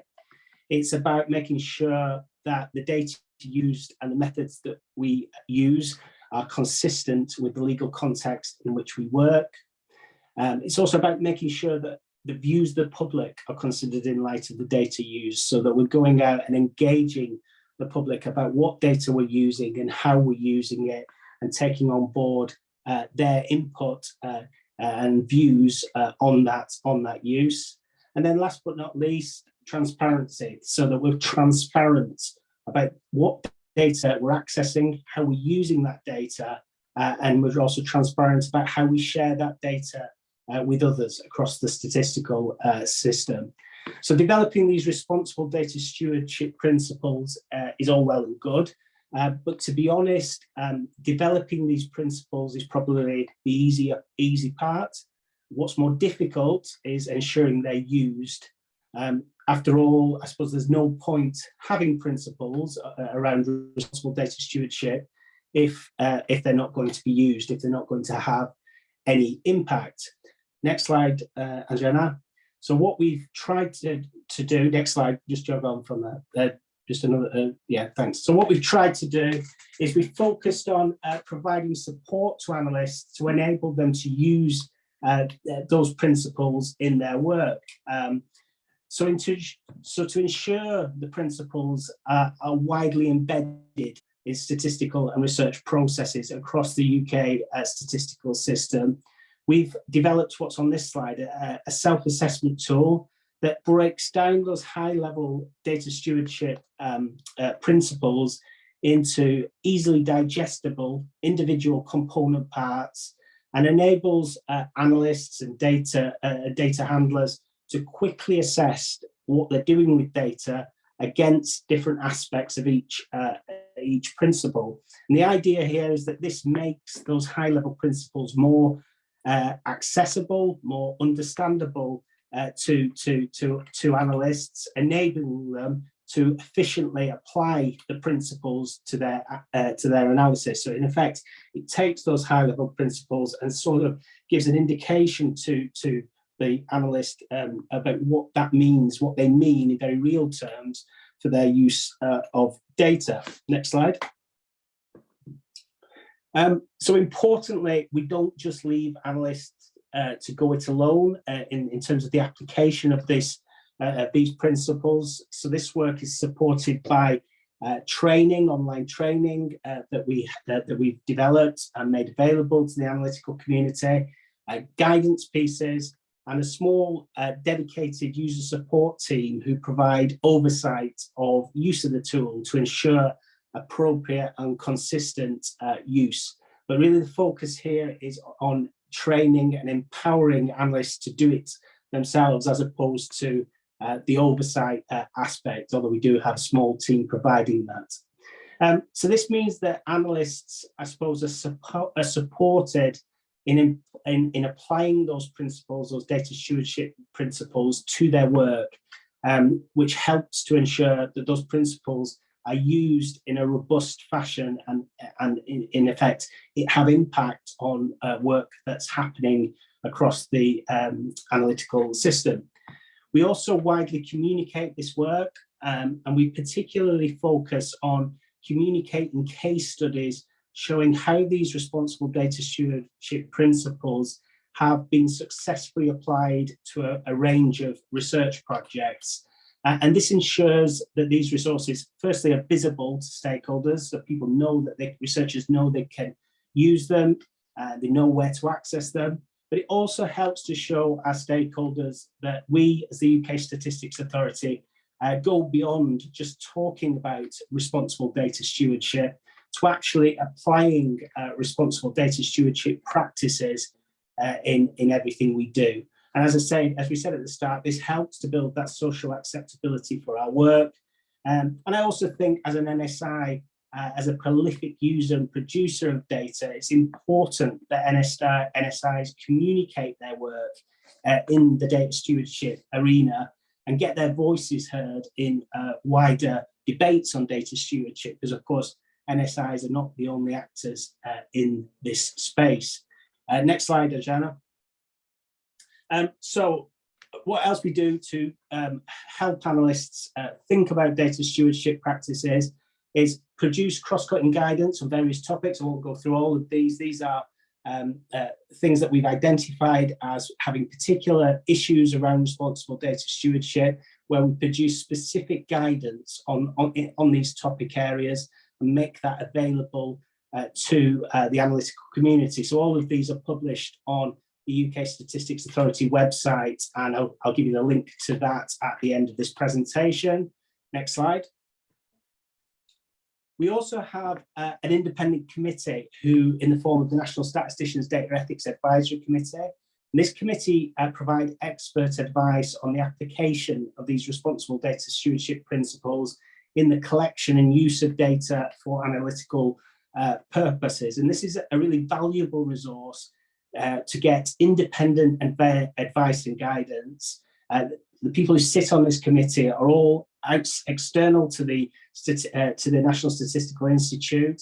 It's about making sure that the data used and the methods that we use are consistent with the legal context in which we work. It's also about making sure that the views of the public are considered in light of the data used, so that we're going out and engaging the public about what data we're using and how we're using it, and taking on board their input and views on that use. And then last but not least, transparency, so that we're transparent about what data we're accessing, how we're using that data, and we're also transparent about how we share that data with others across the statistical system. So developing these responsible data stewardship principles is all well and good, but to be honest, developing these principles is probably the easy part. What's more difficult is ensuring they're used. After all, I suppose there's no point having principles around responsible data stewardship if they're not going to be used, if they're not going to have any impact. Next slide, Anjana. So what we've tried to do, next slide, just jog on from that. Just another, yeah, thanks. So what we've tried to do is we focused on providing support to analysts to enable them to use those principles in their work. So to ensure the principles are widely embedded in statistical and research processes across the UK statistical system, we've developed what's on this slide, a self-assessment tool that breaks down those high-level data stewardship principles into easily digestible individual component parts, and enables analysts and data handlers to quickly assess what they're doing with data against different aspects of each principle. And the idea here is that this makes those high-level principles more accessible, more understandable to analysts, enabling them to efficiently apply the principles to their analysis. So in effect, it takes those high-level principles and sort of gives an indication to the analyst about what that means, what they mean in very real terms for their use of data. Next slide. So importantly, we don't just leave analysts to go it alone in terms of the application of these principles. So this work is supported by training, online training that we've developed and made available to the analytical community, guidance pieces, and a small dedicated user support team who provide oversight of use of the tool to ensure appropriate and consistent use. But really the focus here is on training and empowering analysts to do it themselves, as opposed to the oversight aspect, although we do have a small team providing that. So this means that analysts, I suppose, are supported in applying those principles, those data stewardship principles, to their work, which helps to ensure that those principles are used in a robust fashion and in effect, it have impact on work that's happening across the analytical system. We also widely communicate this work, and we particularly focus on communicating case studies showing how these responsible data stewardship principles have been successfully applied to a range of research projects. And this ensures that these resources, firstly, are visible to stakeholders, so people know that researchers know they can use them, they know where to access them, but it also helps to show our stakeholders that we, as the UK Statistics Authority, go beyond just talking about responsible data stewardship to actually applying responsible data stewardship practices in everything we do. And as we said at the start, this helps to build that social acceptability for our work. And I also think as an NSI, as a prolific user and producer of data, it's important that NSIs communicate their work in the data stewardship arena and get their voices heard in wider debates on data stewardship, because of course, NSIs are not the only actors in this space. Next slide, Ajana. So what else we do to help analysts think about data stewardship practices is produce cross-cutting guidance on various topics. I won't go through all of these. These are things that we've identified as having particular issues around responsible data stewardship, where we produce specific guidance on these topic areas and make that available to the analytical community. So all of these are published on the UK Statistics Authority website, and I'll give you the link to that at the end of this presentation. Next slide. We also have an independent committee who, in the form of the National Statisticians Data Ethics Advisory Committee, and this committee provide expert advice on the application of these responsible data stewardship principles in the collection and use of data for analytical purposes. And this is a really valuable resource to get independent advice and guidance. The people who sit on this committee are all external to the National Statistical Institute.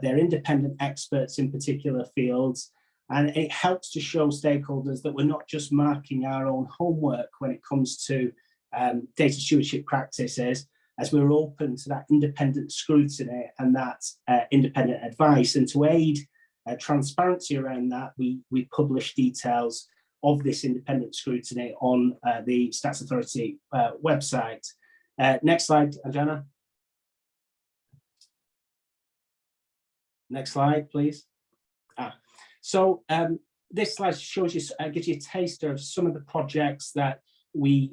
They're independent experts in particular fields, and it helps to show stakeholders that we're not just marking our own homework when it comes to data stewardship practices, as we're open to that independent scrutiny and that independent advice. And to aid transparency around that, we publish details of this independent scrutiny on the Stats Authority website. Next slide, Anjana. Next slide, please. So this slide shows you, gives you a taster of some of the projects that we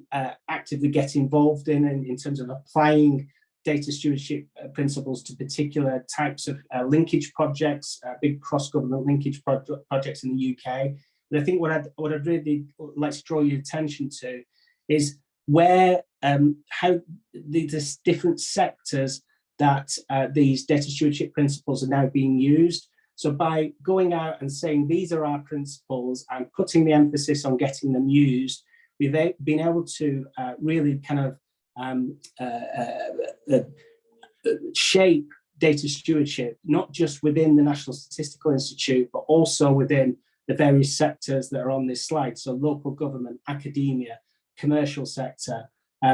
actively get involved in terms of applying data stewardship principles to particular types of linkage projects, big cross-government linkage projects in the UK. But I think what I'd really like to draw your attention to is where, how these different sectors that these data stewardship principles are now being used. So by going out and saying these are our principles and putting the emphasis on getting them used, we've been able to really kind of shape data stewardship, not just within the National Statistical Institute, but also within the various sectors that are on this slide. So local government, academia, commercial sector.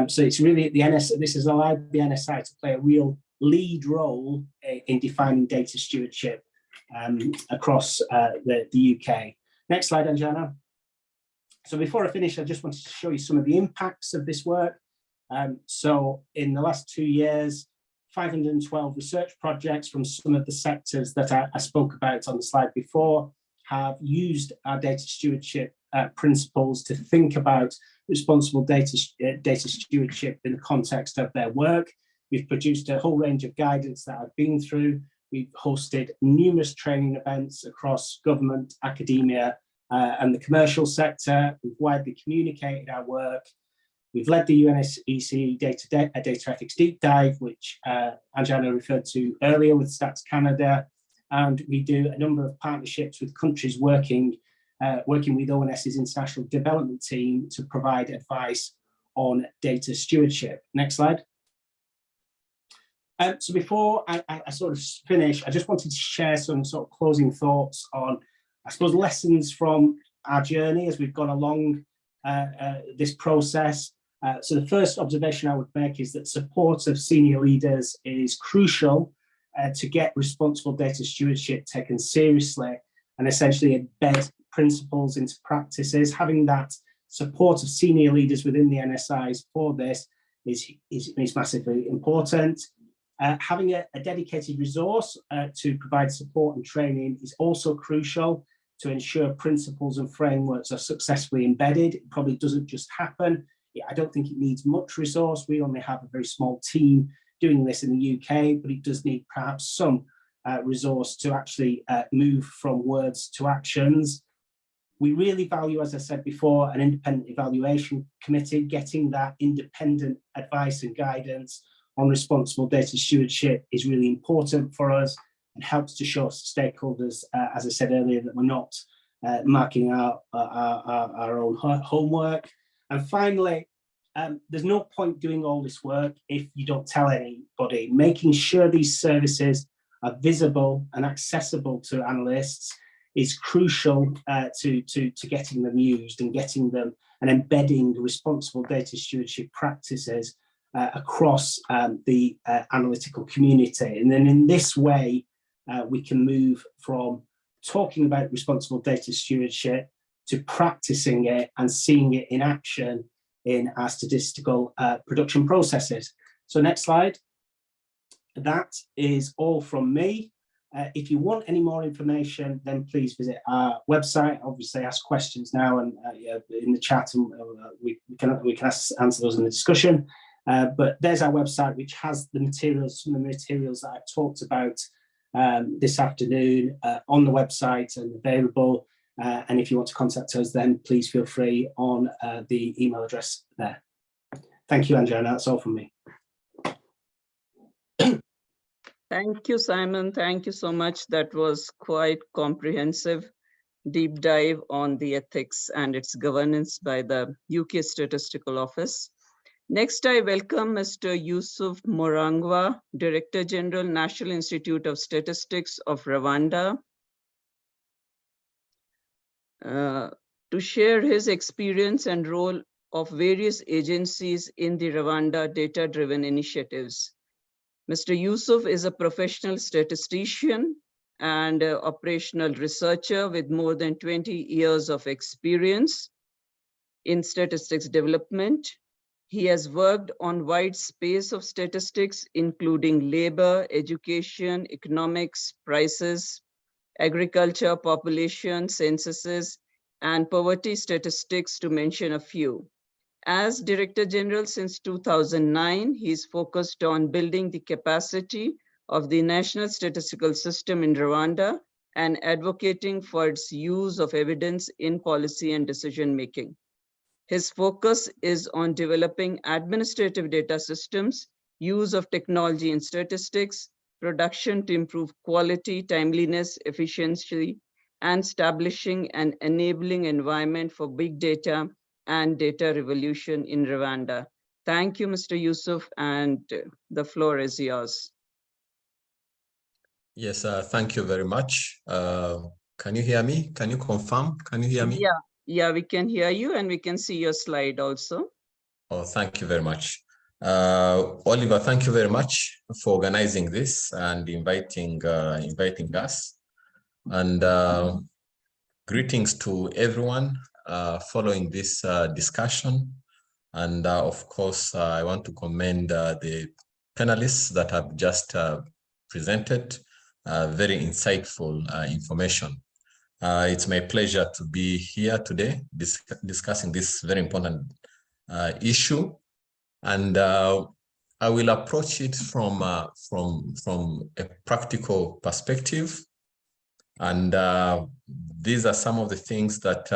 So it's really this has allowed the NSI to play a real lead role in defining data stewardship across the UK. Next slide, Anjana. So before I finish, I just wanted to show you some of the impacts of this work. So in the last 2 years, 512 research projects from some of the sectors that I spoke about on the slide before have used our data stewardship principles to think about responsible data stewardship in the context of their work. We've produced a whole range of guidance that I've been through. We've hosted numerous training events across government, academia, and the commercial sector. We've widely communicated our work. We've led the UNEC data ethics deep dive, which Anjana referred to earlier with Stats Canada, and we do a number of partnerships with countries working with ONS's international development team to provide advice on data stewardship. Next slide. So before I sort of finish, I just wanted to share some sort of closing thoughts on, I suppose, lessons from our journey as we've gone along this process. So the first observation I would make is that support of senior leaders is crucial to get responsible data stewardship taken seriously and essentially embed principles into practices. Having that support of senior leaders within the NSIs for this is massively important. Having a dedicated resource to provide support and training is also crucial to ensure principles and frameworks are successfully embedded. It probably doesn't just happen. I don't think it needs much resource. We only have a very small team doing this in the UK, but it does need perhaps some resource to actually move from words to actions. We really value, as I said before, an independent evaluation committee. Getting that independent advice and guidance on responsible data stewardship is really important for us and helps to show stakeholders, as I said earlier, that we're not marking our own homework. And finally, there's no point doing all this work if you don't tell anybody. Making sure these services are visible and accessible to analysts is crucial to getting them used and getting them and embedding responsible data stewardship practices across the analytical community. And then in this way, we can move from talking about responsible data stewardship to practicing it and seeing it in action in our statistical production processes. So next slide. That is all from me. If you want any more information, then please visit our website. Obviously, ask questions now and in the chat, and we can answer those in the discussion. But there's our website, which has the materials, some of the materials that I've talked about this afternoon on the website and available. And if you want to contact us, then please feel free on the email address there. Thank you, Anjana. That's all from me. Thank you, Simon. Thank you so much. That was quite comprehensive deep dive on the ethics and its governance by the UK Statistical Office. Next, I welcome Mr. Yusuf Morangwa, Director General, National Institute of Statistics of Rwanda, to share his experience and role of various agencies in the Rwanda data-driven initiatives. Mr. Yusuf is a professional statistician and operational researcher with more than 20 years of experience in statistics development. He has worked on wide space of statistics, including labor, education, economics, prices, agriculture, population, censuses, and poverty statistics, to mention a few. As Director General since 2009, he's focused on building the capacity of the national statistical system in Rwanda and advocating for its use of evidence in policy and decision-making. His focus is on developing administrative data systems, use of technology in statistics, production to improve quality, timeliness, efficiency, and establishing an enabling environment for big data and data revolution in Rwanda. Thank you, Mr. Yusuf, and the floor is yours. Yes, thank you very much. Can you hear me? Can you confirm? Can you hear me? Yeah, we can hear you and we can see your slide also. Oh, thank you very much. Oliver, thank you very much for organizing this and inviting us. And greetings to everyone following this discussion. And of course, I want to commend the panelists that have just presented very insightful information. It's my pleasure to be here today discussing this very important issue. And I will approach it from a practical perspective. And these are some of the things that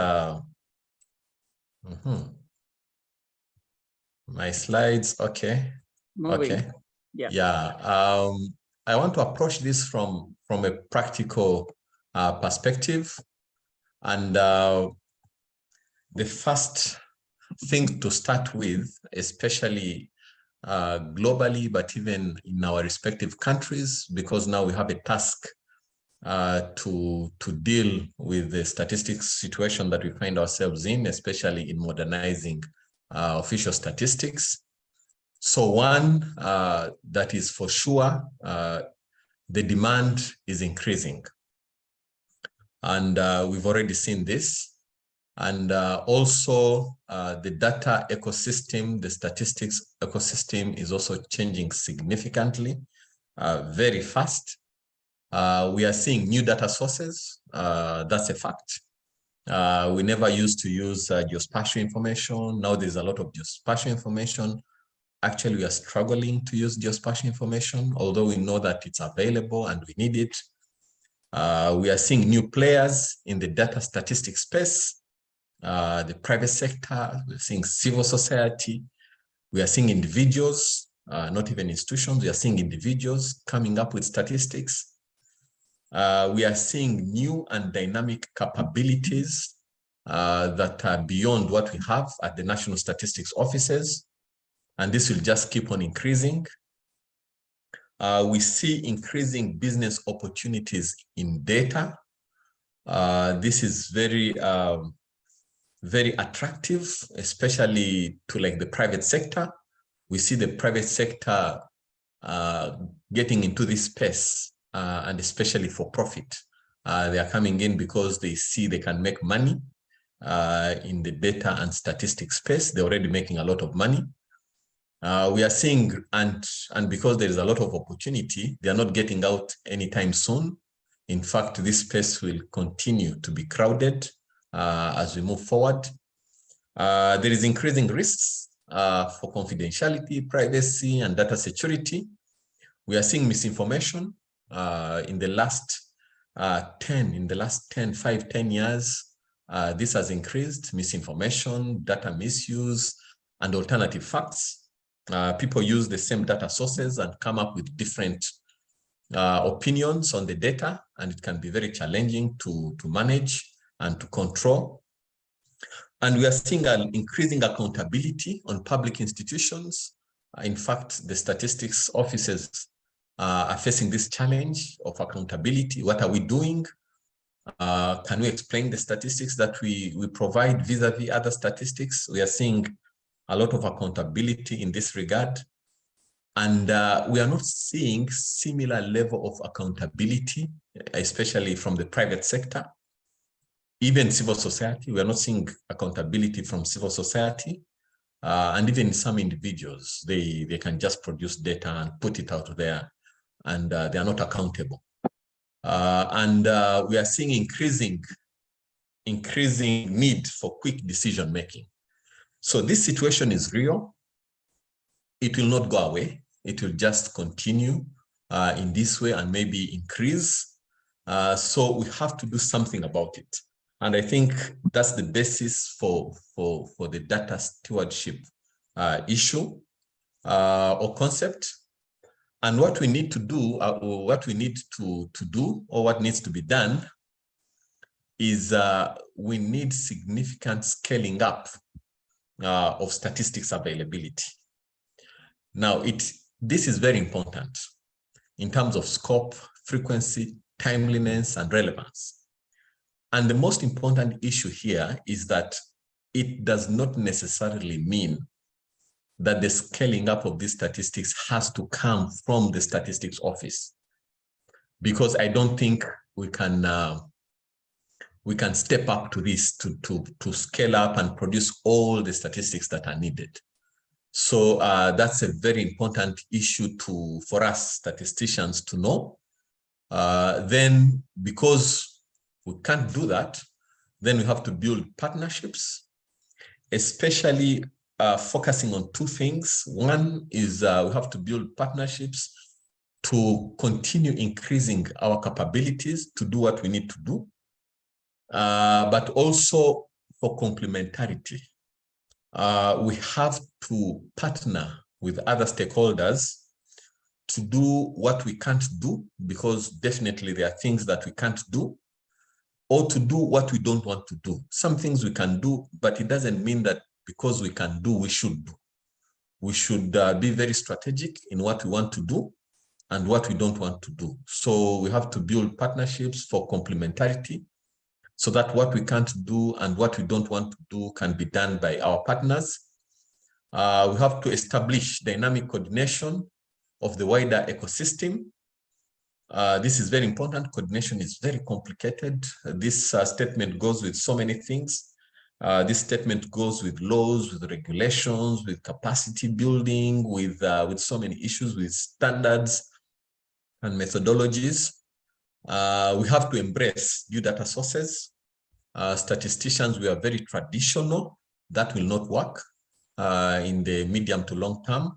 My slides, okay. Moving. Okay. Yeah. Yeah. I want to approach this from a practical perspective. And the first thing to start with, especially globally, but even in our respective countries, because now we have a task to deal with the statistics situation that we find ourselves in, especially in modernizing official statistics. So one, that is for sure, the demand is increasing. And we've already seen this. And also the data ecosystem, the statistics ecosystem is also changing significantly, very fast. We are seeing new data sources. That's a fact. We never used to use geospatial information. Now there's a lot of geospatial information. Actually, we are struggling to use geospatial information, although we know that it's available and we need it. We are seeing new players in the data statistics space, the private sector. We're seeing civil society. We are seeing individuals, not even institutions. We are seeing individuals coming up with statistics. We are seeing new and dynamic capabilities that are beyond what we have at the national statistics offices. And this will just keep on increasing. We see increasing business opportunities in data. This is very, very attractive, especially to like the private sector. We see the private sector getting into this space, and especially for profit. They are coming in because they see they can make money in the data and statistics space. They're already making a lot of money. We are seeing, and because there is a lot of opportunity, they are not getting out anytime soon. In fact, this space will continue to be crowded as we move forward. There is increasing risks for confidentiality, privacy, and data security. We are seeing misinformation in the last 10 years. This has increased: misinformation, data misuse, and alternative facts. People use the same data sources and come up with different opinions on the data, and it can be very challenging to manage and to control. And we are seeing an increasing accountability on public institutions. In fact, the statistics offices are facing this challenge of accountability. What are we doing? Can we explain the statistics that we provide vis-a-vis other statistics? We are seeing a lot of accountability in this regard. And we are not seeing similar level of accountability, especially from the private sector. Even civil society, we are not seeing accountability from civil society. And even some individuals, they can just produce data and put it out there, and they are not accountable. And we are seeing increasing need for quick decision making. So this situation is real. It will not go away. It will just continue in this way and maybe increase. So we have to do something about it. And I think that's the basis for the data stewardship issue or concept. And what we need to do, or what needs to be done is we need significant scaling up of statistics availability. Now, this is very important in terms of scope, frequency, timeliness, and relevance. And the most important issue here is that it does not necessarily mean that the scaling up of these statistics has to come from the statistics office, because I don't think we can step up to this to scale up and produce all the statistics that are needed. So that's a very important issue for us statisticians to know. Then, because we can't do that, then we have to build partnerships, especially focusing on two things. One is we have to build partnerships to continue increasing our capabilities to do what we need to do, but also for complementarity. we have to partner with other stakeholders to do what we can't do, because definitely there are things that we can't do, or to do what we don't want to do. Some things we can do, but it doesn't mean that because we can do, we should do. We should be very strategic in what we want to do and what we don't want to do. So we have to build partnerships for complementarity, so that what we can't do and what we don't want to do can be done by our partners. We have to establish dynamic coordination of the wider ecosystem. This is very important. Coordination is very complicated. This statement goes with so many things. This statement goes with laws, with regulations, with capacity building, with so many issues, with standards and methodologies. We have to embrace new data sources. Statisticians, we are very traditional. That will not work in the medium to long term.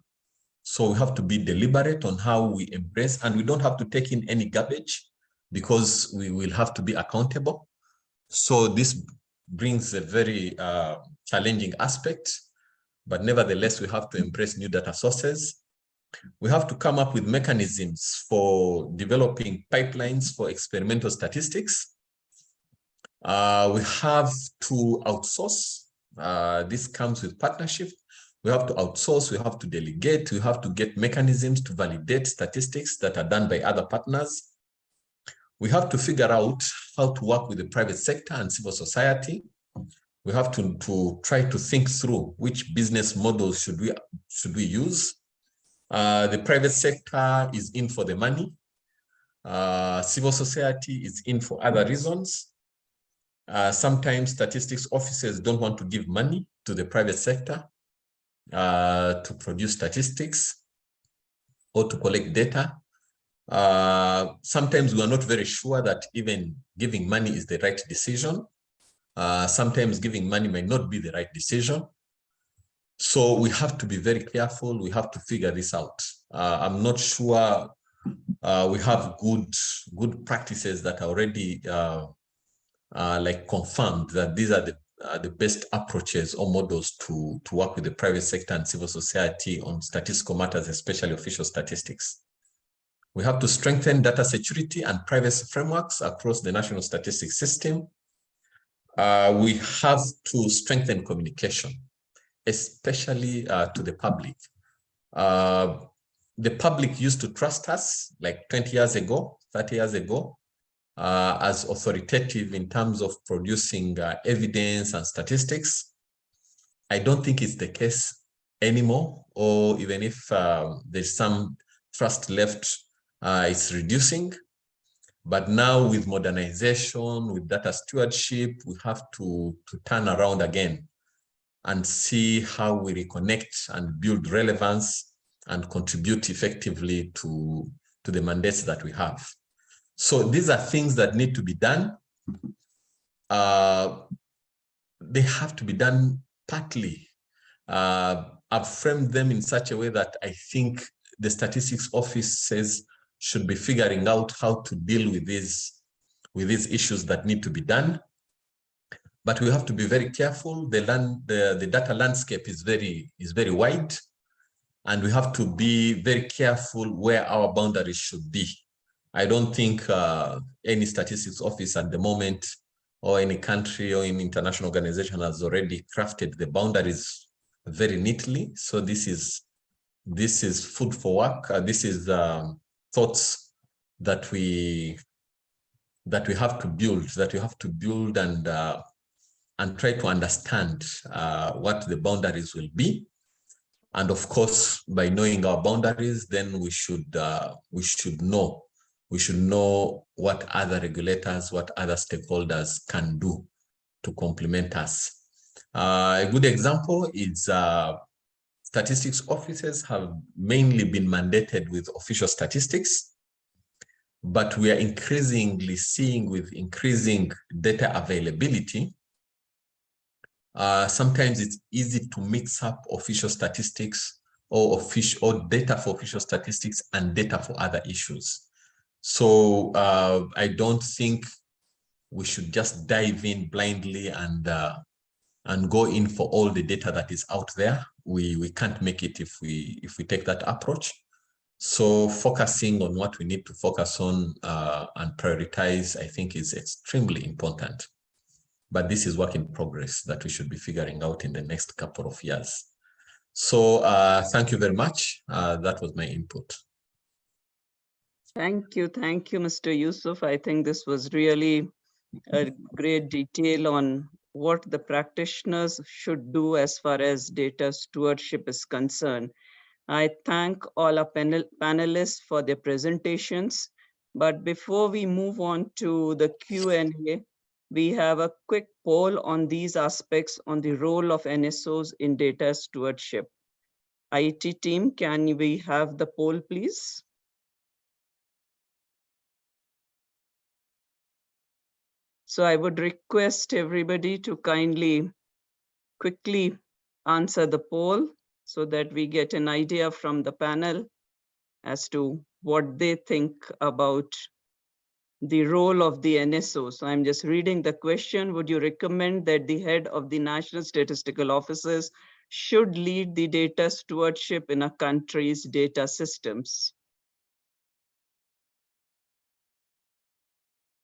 So we have to be deliberate on how we embrace, and we don't have to take in any garbage, because we will have to be accountable. So this brings a very challenging aspect, but nevertheless, we have to embrace new data sources. We have to come up with mechanisms for developing pipelines for experimental statistics. We have to outsource. This comes with partnership. We have to outsource, we have to delegate, we have to get mechanisms to validate statistics that are done by other partners. We have to figure out how to work with the private sector and civil society. We have to try to think through which business models should we use. The private sector is in for the money. Civil society is in for other reasons. Sometimes statistics officers don't want to give money to the private sector to produce statistics or to collect data. Sometimes we are not very sure that even giving money is the right decision. Sometimes giving money may not be the right decision. So we have to be very careful. We have to figure this out. I'm not sure we have good practices that are already like confirmed that these are the best approaches or models to work with the private sector and civil society on statistical matters, especially official statistics. We have to strengthen data security and privacy frameworks across the national statistics system. We have to strengthen communication, especially to the public. The public used to trust us like 20 years ago, 30 years ago, as authoritative in terms of producing evidence and statistics. I don't think it's the case anymore, or even if there's some trust left, it's reducing. But now with modernization, with data stewardship, we have to turn around again and see how we reconnect and build relevance and contribute effectively to the mandates that we have. So these are things that need to be done. They have to be done partly. I've framed them in such a way that I think the statistics offices should be figuring out how to deal with these issues that need to be done. But we have to be very careful. The data landscape is very wide, and we have to be very careful where our boundaries should be. I don't think any statistics office at the moment, or any country or any international organization, has already crafted the boundaries very neatly. So this is food for work. This is thoughts that we have to build, and try to understand what the boundaries will be. And of course, by knowing our boundaries, then we should know what other regulators, what other stakeholders can do to complement us. A good example is statistics offices have mainly been mandated with official statistics, but we are increasingly seeing, with increasing data availability, sometimes it's easy to mix up official statistics or data for official statistics and data for other issues. So I don't think we should just dive in blindly and and go in for all the data that is out there. We can't make it if we take that approach. So focusing on what we need to focus on and prioritize, I think, is extremely important. But this is work in progress that we should be figuring out in the next couple of years. So thank you very much. That was my input. Thank you, Mr. Yusuf. I think this was really a great detail on what the practitioners should do as far as data stewardship is concerned. I thank all our panelists for their presentations. But before we move on to the Q&A, we have a quick poll on these aspects on the role of NSOs in data stewardship. IT team, can we have the poll, please? So I would request everybody to kindly quickly answer the poll so that we get an idea from the panel as to what they think about the role of the NSO. So I'm just reading the question. Would you recommend that the head of the National Statistical Offices should lead the data stewardship in a country's data systems?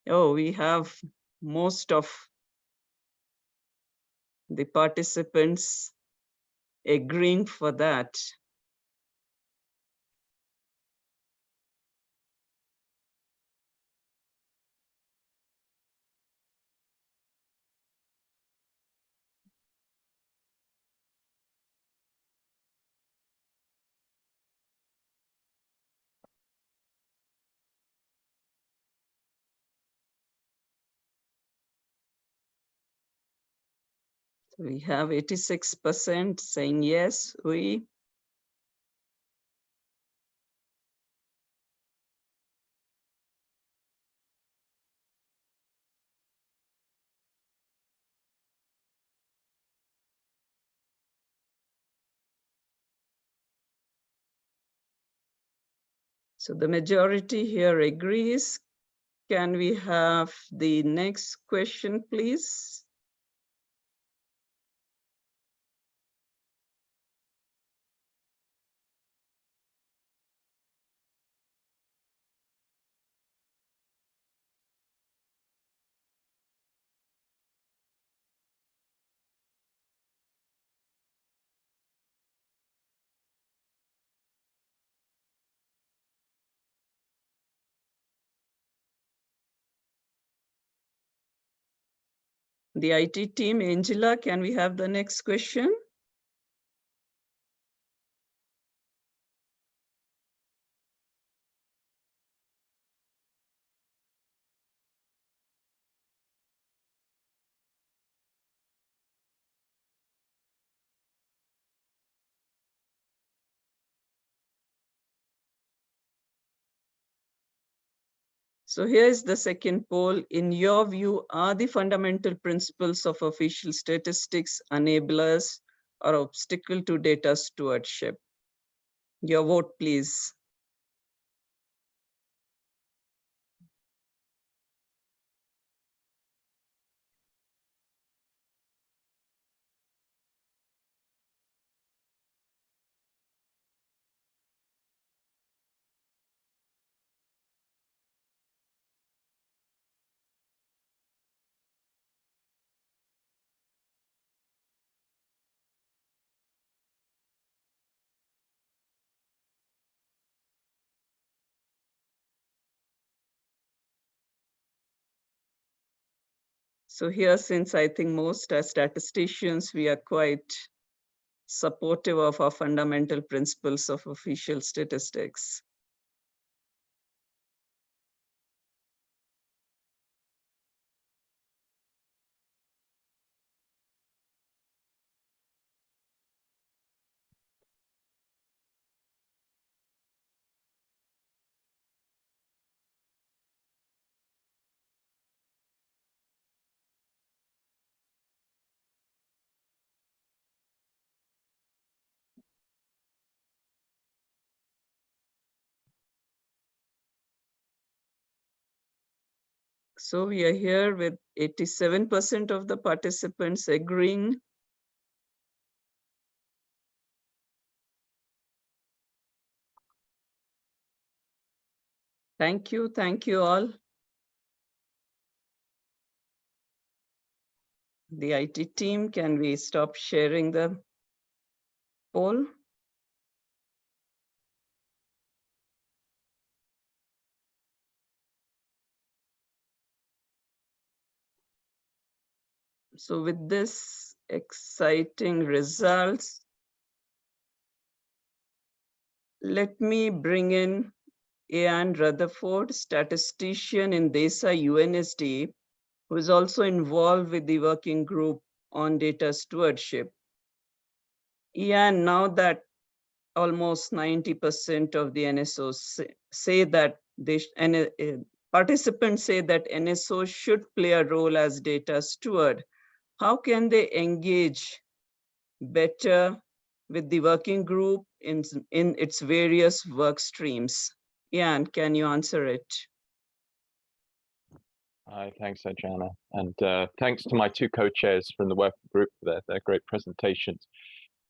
Oh, we have most of the participants agreeing for that. We have 86% saying yes, we. So the majority here agrees. Can we have the next question, please? The IT team, Angela, can we have the next question? So here's the second poll. In your view, are the fundamental principles of official statistics enablers or obstacle to data stewardship? Your vote, please. So here, since I think most are statisticians, we are quite supportive of our fundamental principles of official statistics. So we are here with 87% of the participants agreeing Thank you all. The IT team, can we stop sharing the poll? So with this exciting results, let me bring in Ian Rutherford, statistician in DESA UNSD, who is also involved with the working group on data stewardship. Ian, now that almost 90% of the NSOs say that participants say that NSOs should play a role as data steward, how can they engage better with the working group in its various work streams? Ian, can you answer it? Hi, thanks, Ajana. And thanks to my two co-chairs from the working group for their great presentations.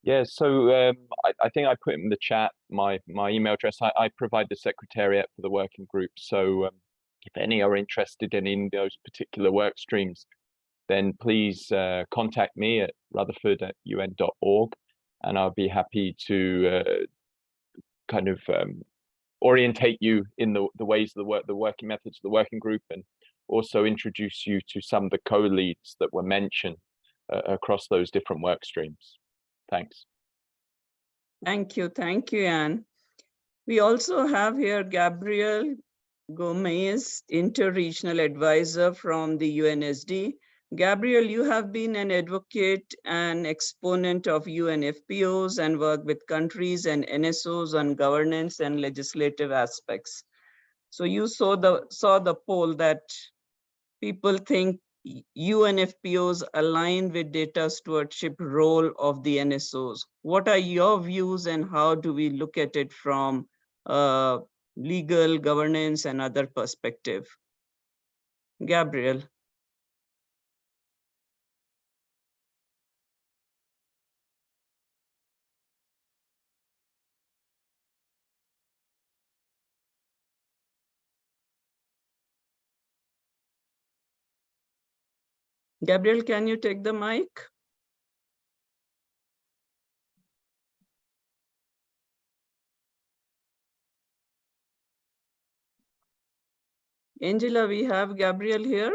Yeah, so I think I put in the chat my email address. I provide the secretariat for the working group. So if any are interested in those particular work streams, then please contact me at rutherford@un.org, and I'll be happy to kind of orientate you in the ways of the working methods of the working group, and also introduce you to some of the co-leads that were mentioned across those different work streams. Thanks. Thank you, Anne. We also have here Gabriel Gomez, Interregional Advisor from the UNSD. Gabriel, you have been an advocate and exponent of UNFPOs and work with countries and NSOs on governance and legislative aspects. So you saw the poll that people think UNFPOs align with data stewardship role of the NSOs. What are your views and how do we look at it from legal, governance, and other perspective? Gabriel. Gabriel, can you take the mic? Angela, we have Gabriel here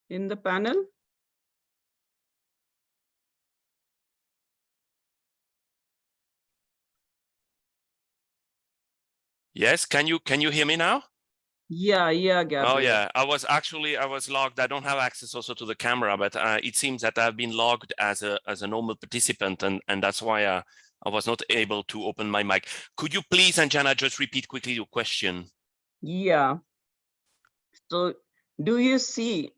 in the panel. Yes, can you hear me now? Yeah, Gabriel. Oh yeah, I was logged. I don't have access also to the camera, but it seems that I've been logged as a normal participant, and that's why I was not able to open my mic. Could you please, Anjana, just repeat quickly your question? Yeah. So do you see,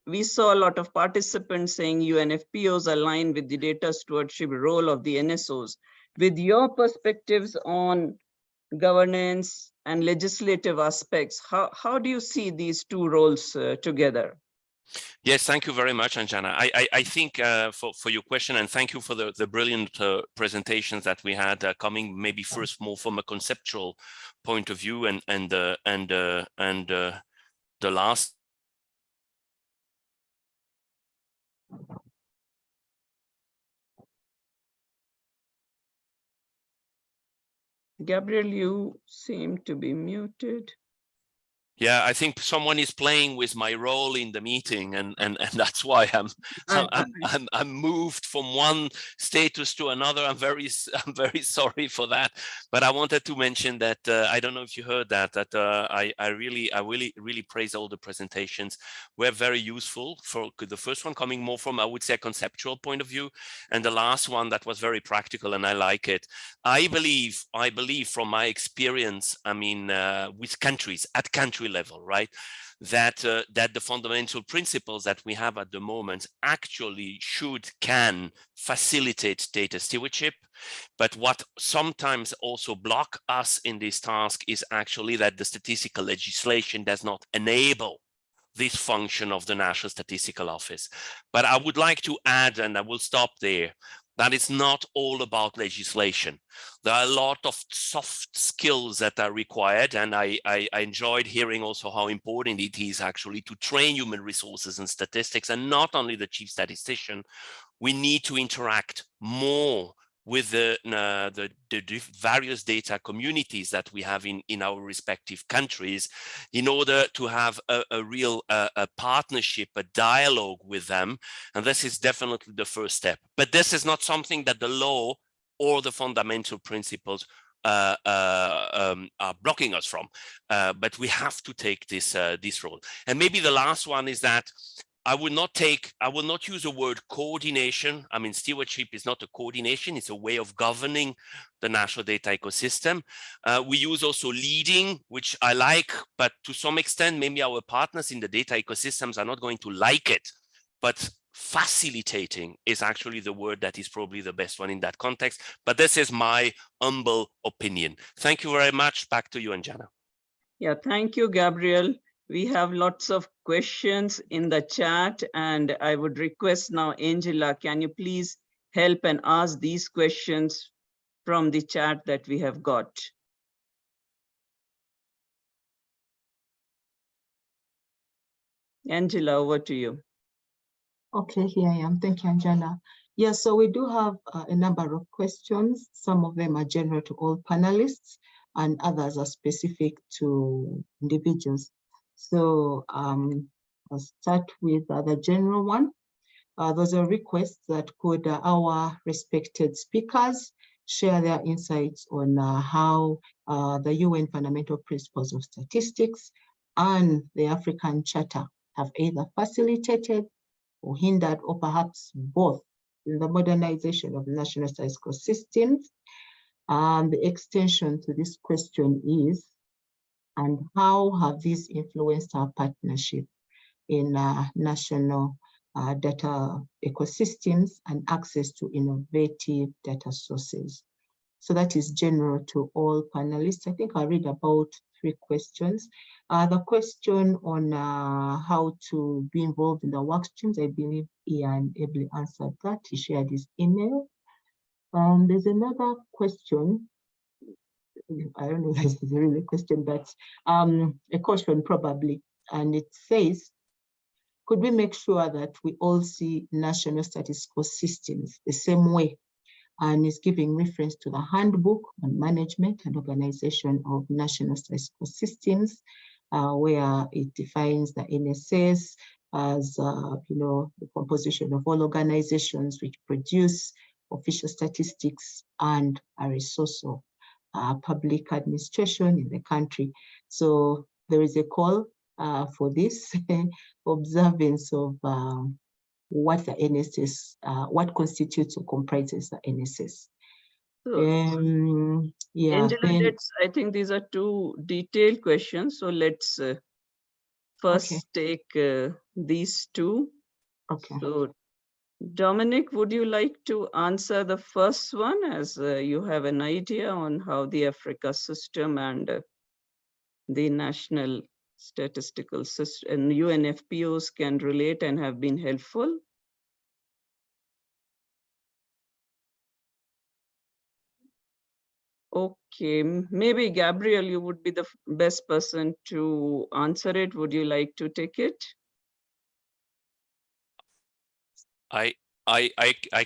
we saw a lot of participants saying UNFPOs align with the data stewardship role of the NSOs. With your perspectives on governance and legislative aspects, how do you see these two roles together? Yes, thank you very much, Anjana. I think for your question, and thank you for the brilliant presentations that we had coming maybe first more from a conceptual point of view, and the last. Gabriel, you seem to be muted. Yeah, I think someone is playing with my role in the meeting, and that's why I'm moved from one status to another. I'm very sorry for that, but I wanted to mention that I don't know if you heard that I really praise all the presentations. Were very useful. For the first one coming more from, I would say, a conceptual point of view, and the last one that was very practical, and I like it. I believe from my experience, I mean, with countries at country level, right, that the fundamental principles that we have at the moment actually can facilitate data stewardship. But what sometimes also block us in this task is actually that the statistical legislation does not enable this function of the National Statistical Office. But I would like to add, and I will stop there, that it's not all about legislation. There are a lot of soft skills that are required, and I enjoyed hearing also how important it is actually to train human resources and statistics, and not only the chief statistician. We need to interact more with the various data communities that we have in our respective countries in order to have a real partnership, a dialogue with them. And this is definitely the first step. But this is not something that the law or the fundamental principles are blocking us from. But we have to take this role. And maybe the last one is that I will not use the word coordination. I mean, stewardship is not a coordination, it's a way of governing the national data ecosystem. We use also leading, which I like, but to some extent, maybe our partners in the data ecosystems are not going to like it. But facilitating is actually the word that is probably the best one in that context. But this is my humble opinion. Thank you very much. Back to you, Anjana. Yeah, thank you, Gabriel. We have lots of questions in the chat, and I would request now, Angela, can you please help and ask these questions from the chat that we have got? Angela, over to you. Okay, here I am. Thank you, Angela. Yeah, so we do have a number of questions. Some of them are general to all panelists, and others are specific to individuals. So I'll start with the general one. Those are requests that could our respected speakers share their insights on how the UN Fundamental Principles of Statistics and the African Charter have either facilitated or hindered, or perhaps both, in the modernization of national statistical systems. The extension to this question is, and how have these influenced our partnership in national data ecosystems and access to innovative data sources? So that is general to all panelists. I think I'll read about 3 questions. The question on how to be involved in the work streams, I believe Ian ably answered that. He shared his email. There's another question. I don't know if this is really a question, but a question probably. And it says, could we make sure that we all see national statistical systems the same way? And is giving reference to the handbook on management and organization of national statistical systems, where it defines the NSS as the composition of all organizations which produce official statistics and are a source of public administration in the country. So there is a call for this observance of what the NSS, what constitutes or comprises the NSS. Yeah, Angela, I think these are 2 detailed questions. So let's first take these 2. Okay. So Dominic, would you like to answer the first one, as you have an idea on how the Africa system and the national statistical system and UNFPOs can relate and have been helpful? Okay, maybe Gabriel, you would be the best person to answer it. Would you like to take it? I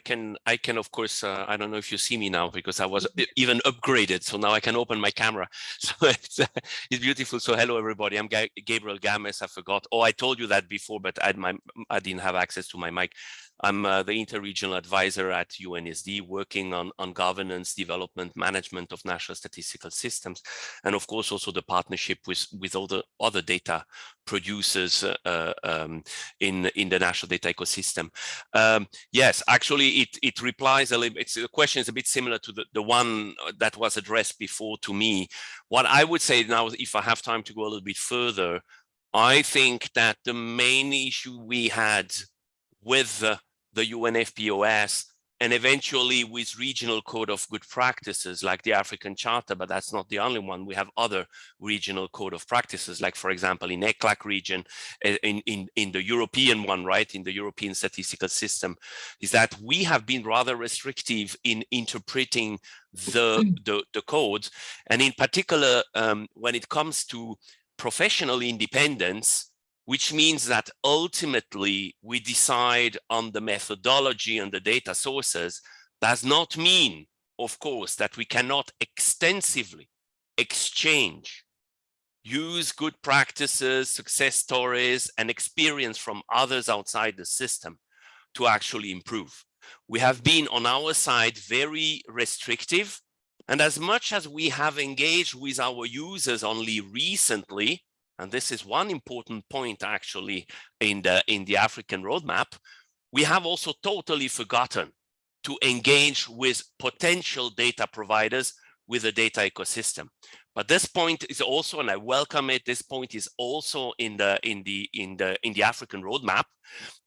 can of course, I don't know if you see me now because I was even upgraded, so now I can open my camera. So it's beautiful. So hello everybody, I'm Gabriel Games. I forgot. Oh, I told you that before, but I didn't have access to my mic. I'm the interregional advisor at UNSD, working on governance, development, management of national statistical systems, and of course also the partnership with all the other data producers in the national data ecosystem. Yes, actually it replies a little bit. The question is a bit similar to the one that was addressed before to me. What I would say now, if I have time to go a little bit further, I think that the main issue we had with the UNFPOS and eventually with regional code of good practices like the African Charter, but that's not the only one. We have other regional code of practices, like for example, in ECLAC region, in the European one, right, in the European statistical system, is that we have been rather restrictive in interpreting the codes. And in particular, when it comes to professional independence, which means that ultimately we decide on the methodology and the data sources, does not mean, of course, that we cannot extensively exchange, use good practices, success stories, and experience from others outside the system to actually improve. We have been on our side very restrictive, and as much as we have engaged with our users only recently, and this is one important point actually in the African roadmap, we have also totally forgotten to engage with potential data providers with a data ecosystem. But this point is also, and I welcome it, this point is also in the African roadmap.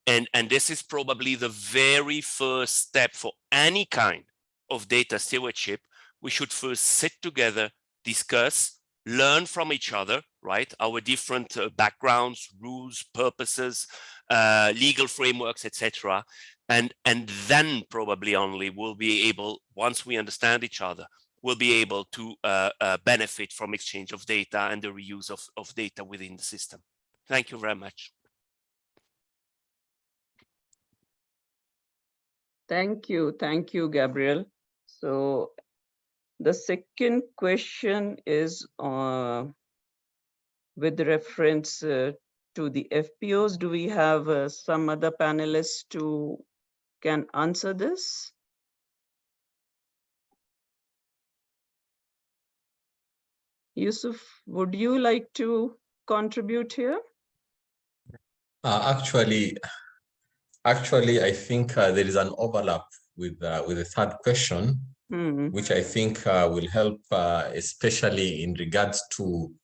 And this is probably the very first step for any kind of data stewardship. We should first sit together, discuss, learn from each other, right? Our different backgrounds, rules, purposes, legal frameworks, etc. And then probably only we'll be able, once we understand each other, we'll be able to benefit from exchange of data and the reuse of data within the system. Thank you very much. Thank you, Gabriel. So the second question is with reference to the FPOs. Do we have some other panelists who can answer this? Yusuf, would you like to contribute here? Actually, I think there is an overlap with the third question, which I think will help, especially in regards to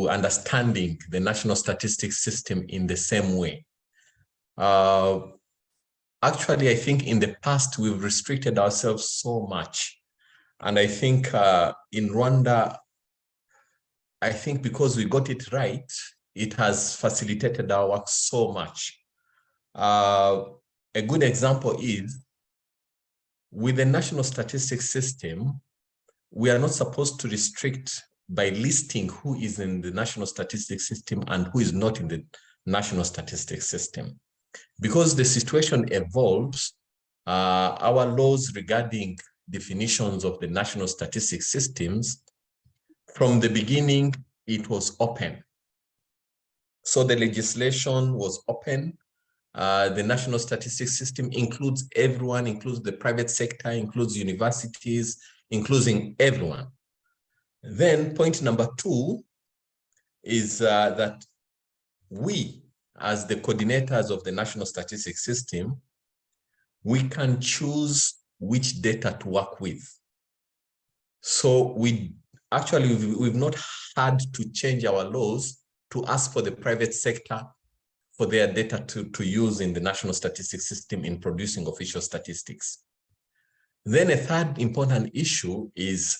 understanding the national statistics system in the same way. Actually, I think in the past, we've restricted ourselves so much. And I think in Rwanda, I think because we got it right, it has facilitated our work so much. A good example is with the national statistics system, we are not supposed to restrict by listing who is in the national statistics system and who is not in the national statistics system. Because the situation evolves, our laws regarding definitions of the national statistics systems, from the beginning, it was open. So the legislation was open. The national statistics system includes everyone, includes the private sector, includes universities, including everyone. Then point number two is that we, as the coordinators of the national statistics system, we can choose which data to work with. So we've not had to change our laws to ask for the private sector for their data to use in the national statistics system in producing official statistics. Then a third important issue is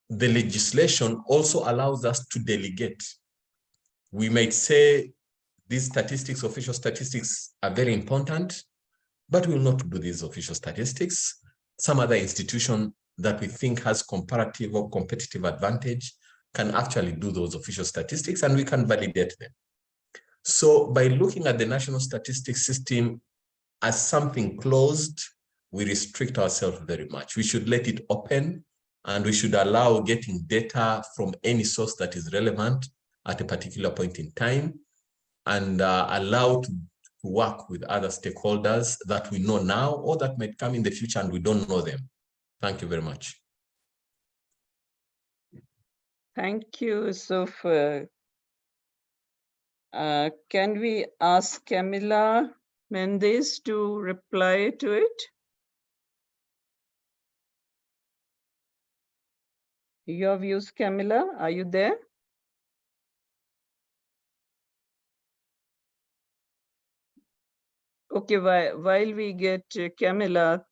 the legislation also allows us to delegate. We might say these statistics, official statistics, are very important, but we will not do these official statistics. Some other institution that we think has comparative or competitive advantage can actually do those official statistics, and we can validate them. So by looking at the national statistics system as something closed, we restrict ourselves very much. We should let it open, and we should allow getting data from any source that is relevant at a particular point in time, and allow to work with other stakeholders that we know now or that might come in the future and we don't know them. Thank you very much. Thank you, Yusuf. Can we ask Camila Mendes to reply to it? Your views, Camila, are you there? Okay, while we get Camilla,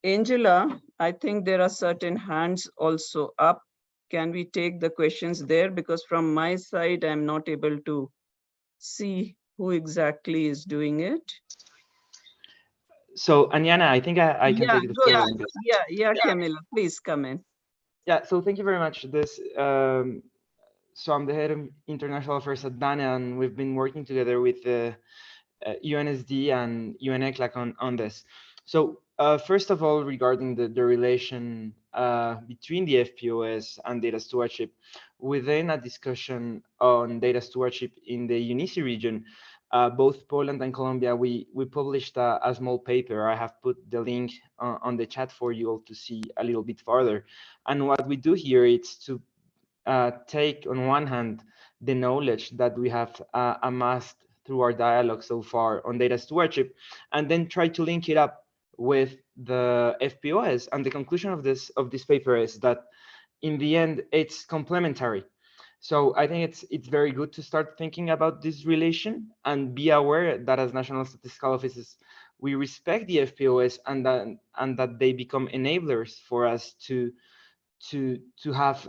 Angela, I think there are certain hands also up. Can we take the questions there? Because from my side, I'm not able to see who exactly is doing it. So, Anyana, I think I can take the floor on this. Yeah, Camilla, please come in. Yeah, so thank you very much. So I'm the head of international affairs at DANA, and we've been working together with UNSD and UNECLAC on this. So first of all, regarding the relation between the FPOS and data stewardship, within a discussion on data stewardship in the UNICE region, both Poland and Colombia, we published a small paper. I have put the link on the chat for you all to see a little bit further. And what we do here is to take on one hand the knowledge that we have amassed through our dialogue so far on data stewardship, and then try to link it up with the FPOS. And the conclusion of this paper is that in the end it's complementary. So I think it's very good to start thinking about this relation and be aware that as national statistical offices we respect the FPOS and that they become enablers for us to have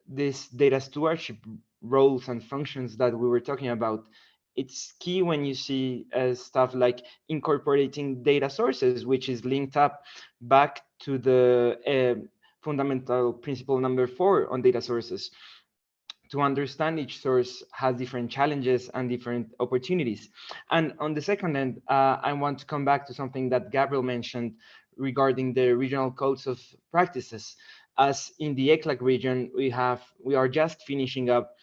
this data stewardship roles and functions that we were talking about. It's key when you see stuff like incorporating data sources, which is linked up back to the fundamental principle number 4 on data sources. To understand each source has different challenges and different opportunities. And on the second end, I want to come back to something that Gabriel mentioned regarding the regional codes of practices. As in the ECLAC region, we are just finishing up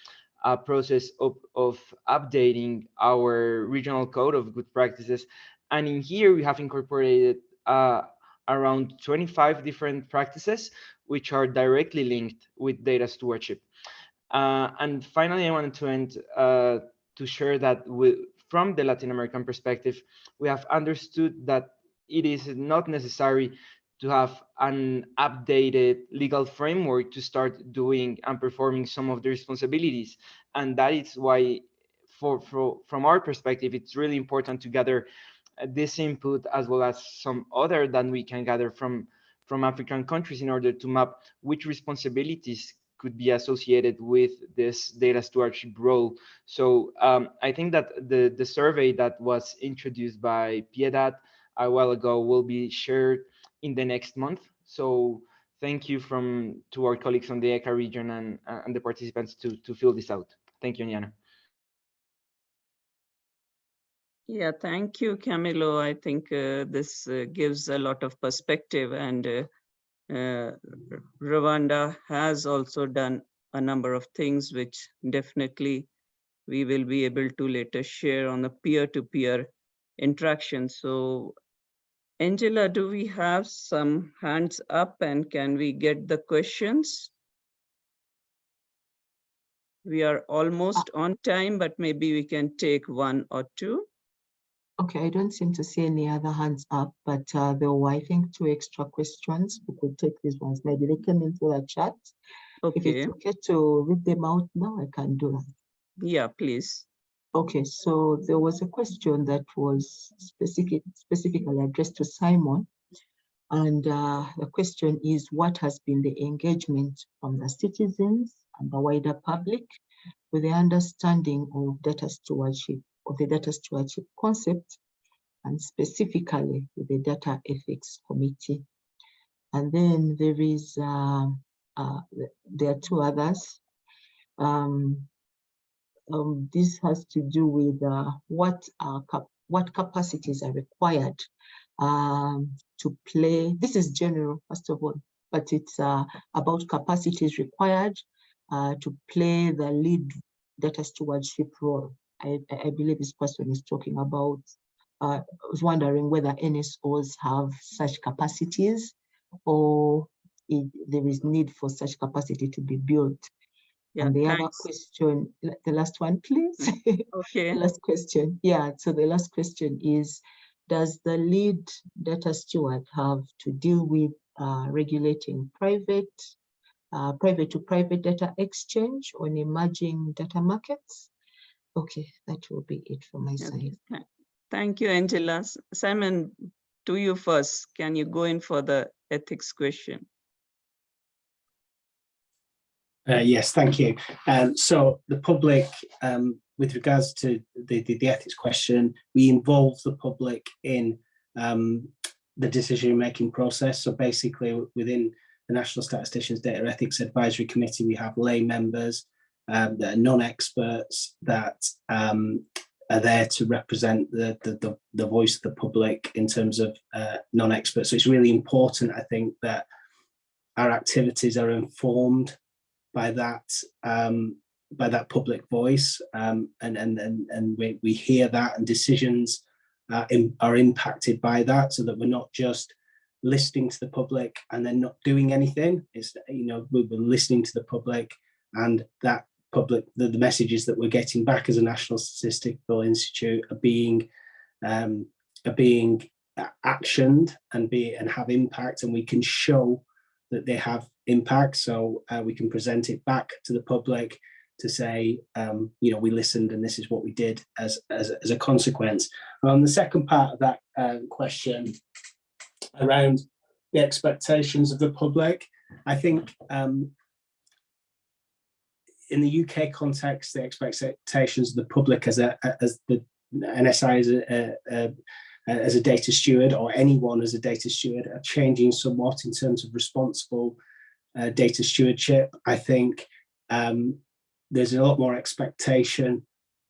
a process of updating our regional code of good practices. And in here, we have incorporated around 25 different practices, which are directly linked with data stewardship. And finally, I wanted to end to share that from the Latin American perspective, we have understood that it is not necessary to have an updated legal framework to start doing and performing some of the responsibilities. And that is why, from our perspective, it's really important to gather this input as well as some other that we can gather from African countries in order to map which responsibilities could be associated with this data stewardship role. So I think that the survey that was introduced by Piedad a while ago will be shared in the next month. So thank you to our colleagues on the ECA region and the participants to fill this out. Thank you, Niana. Yeah, thank you, Camilo. I think this gives a lot of perspective, and Rwanda has also done a number of things which definitely we will be able to later share on a peer-to-peer interaction. So Angela, do we have some hands up, and can we get the questions? We are almost on time, but maybe we can take one or two. Okay, I don't seem to see any other hands up, but there were, I think, 2 extra questions. We could take these ones. Maybe they came into the chat. Okay. If it's okay to read them out now, I can do that. Yeah, please. Okay, so there was a question that was specifically addressed to Simon. And the question is, what has been the engagement from the citizens and the wider public with the understanding of data stewardship, of the data stewardship concept, and specifically with the Data Ethics Committee? And then there is, there are 2 others. This has to do with what capacities are required to play. This is general, first of all, but it's about capacities required to play the lead data stewardship role. I believe this person is talking about, I was wondering whether NSOs have such capacities, or there is need for such capacity to be built. Yeah, and the thanks. other question, the last one, please. Okay. The last question. Yeah, so the last question is, does the lead data steward have to deal with regulating private to private data exchange on emerging data markets? Okay, that will be it from my side. Thank you, Angela. Simon, to you first. Can you go in for the ethics question? Yes, thank you. So the public, with regards to the ethics question, we involve the public in the decision-making process. So basically, within the National Statisticians Data Ethics Advisory Committee, we have lay members that are non-experts that are there to represent the voice of the public in terms of non-experts. So it's really important, I think, that our activities are informed by that public voice, and we hear that, and decisions are impacted by that, so that we're not just listening to the public and then not doing anything. It's, you know, we're listening to the public, and that public, the messages that we're getting back as a National Statistical Institute are being actioned and have impact, and we can show that they have impact. So we can present it back to the public to say, you know, we listened and this is what we did as a consequence. On the second part of that question around the expectations of the public, I think in the UK context, the expectations of the public as the NSI as a data steward, or anyone as a data steward, are changing somewhat in terms of responsible data stewardship. I think there's a lot more expectation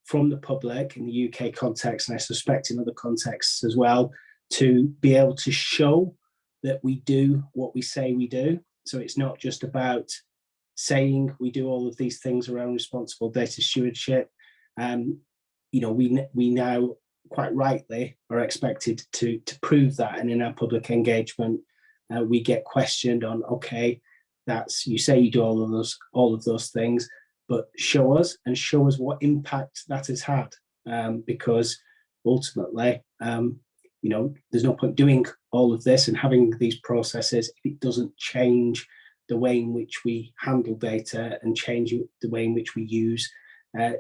from the public in the UK context, and I suspect in other contexts as well, to be able to show that we do what we say we do. So it's not just about saying we do all of these things around responsible data stewardship. You know, we now quite rightly are expected to prove that, and in our public engagement, we get questioned on, okay, that's, you say you do all of those things, but show us what impact that has had, because ultimately, you know, there's no point doing all of this and having these processes if it doesn't change the way in which we handle data and change the way in which we use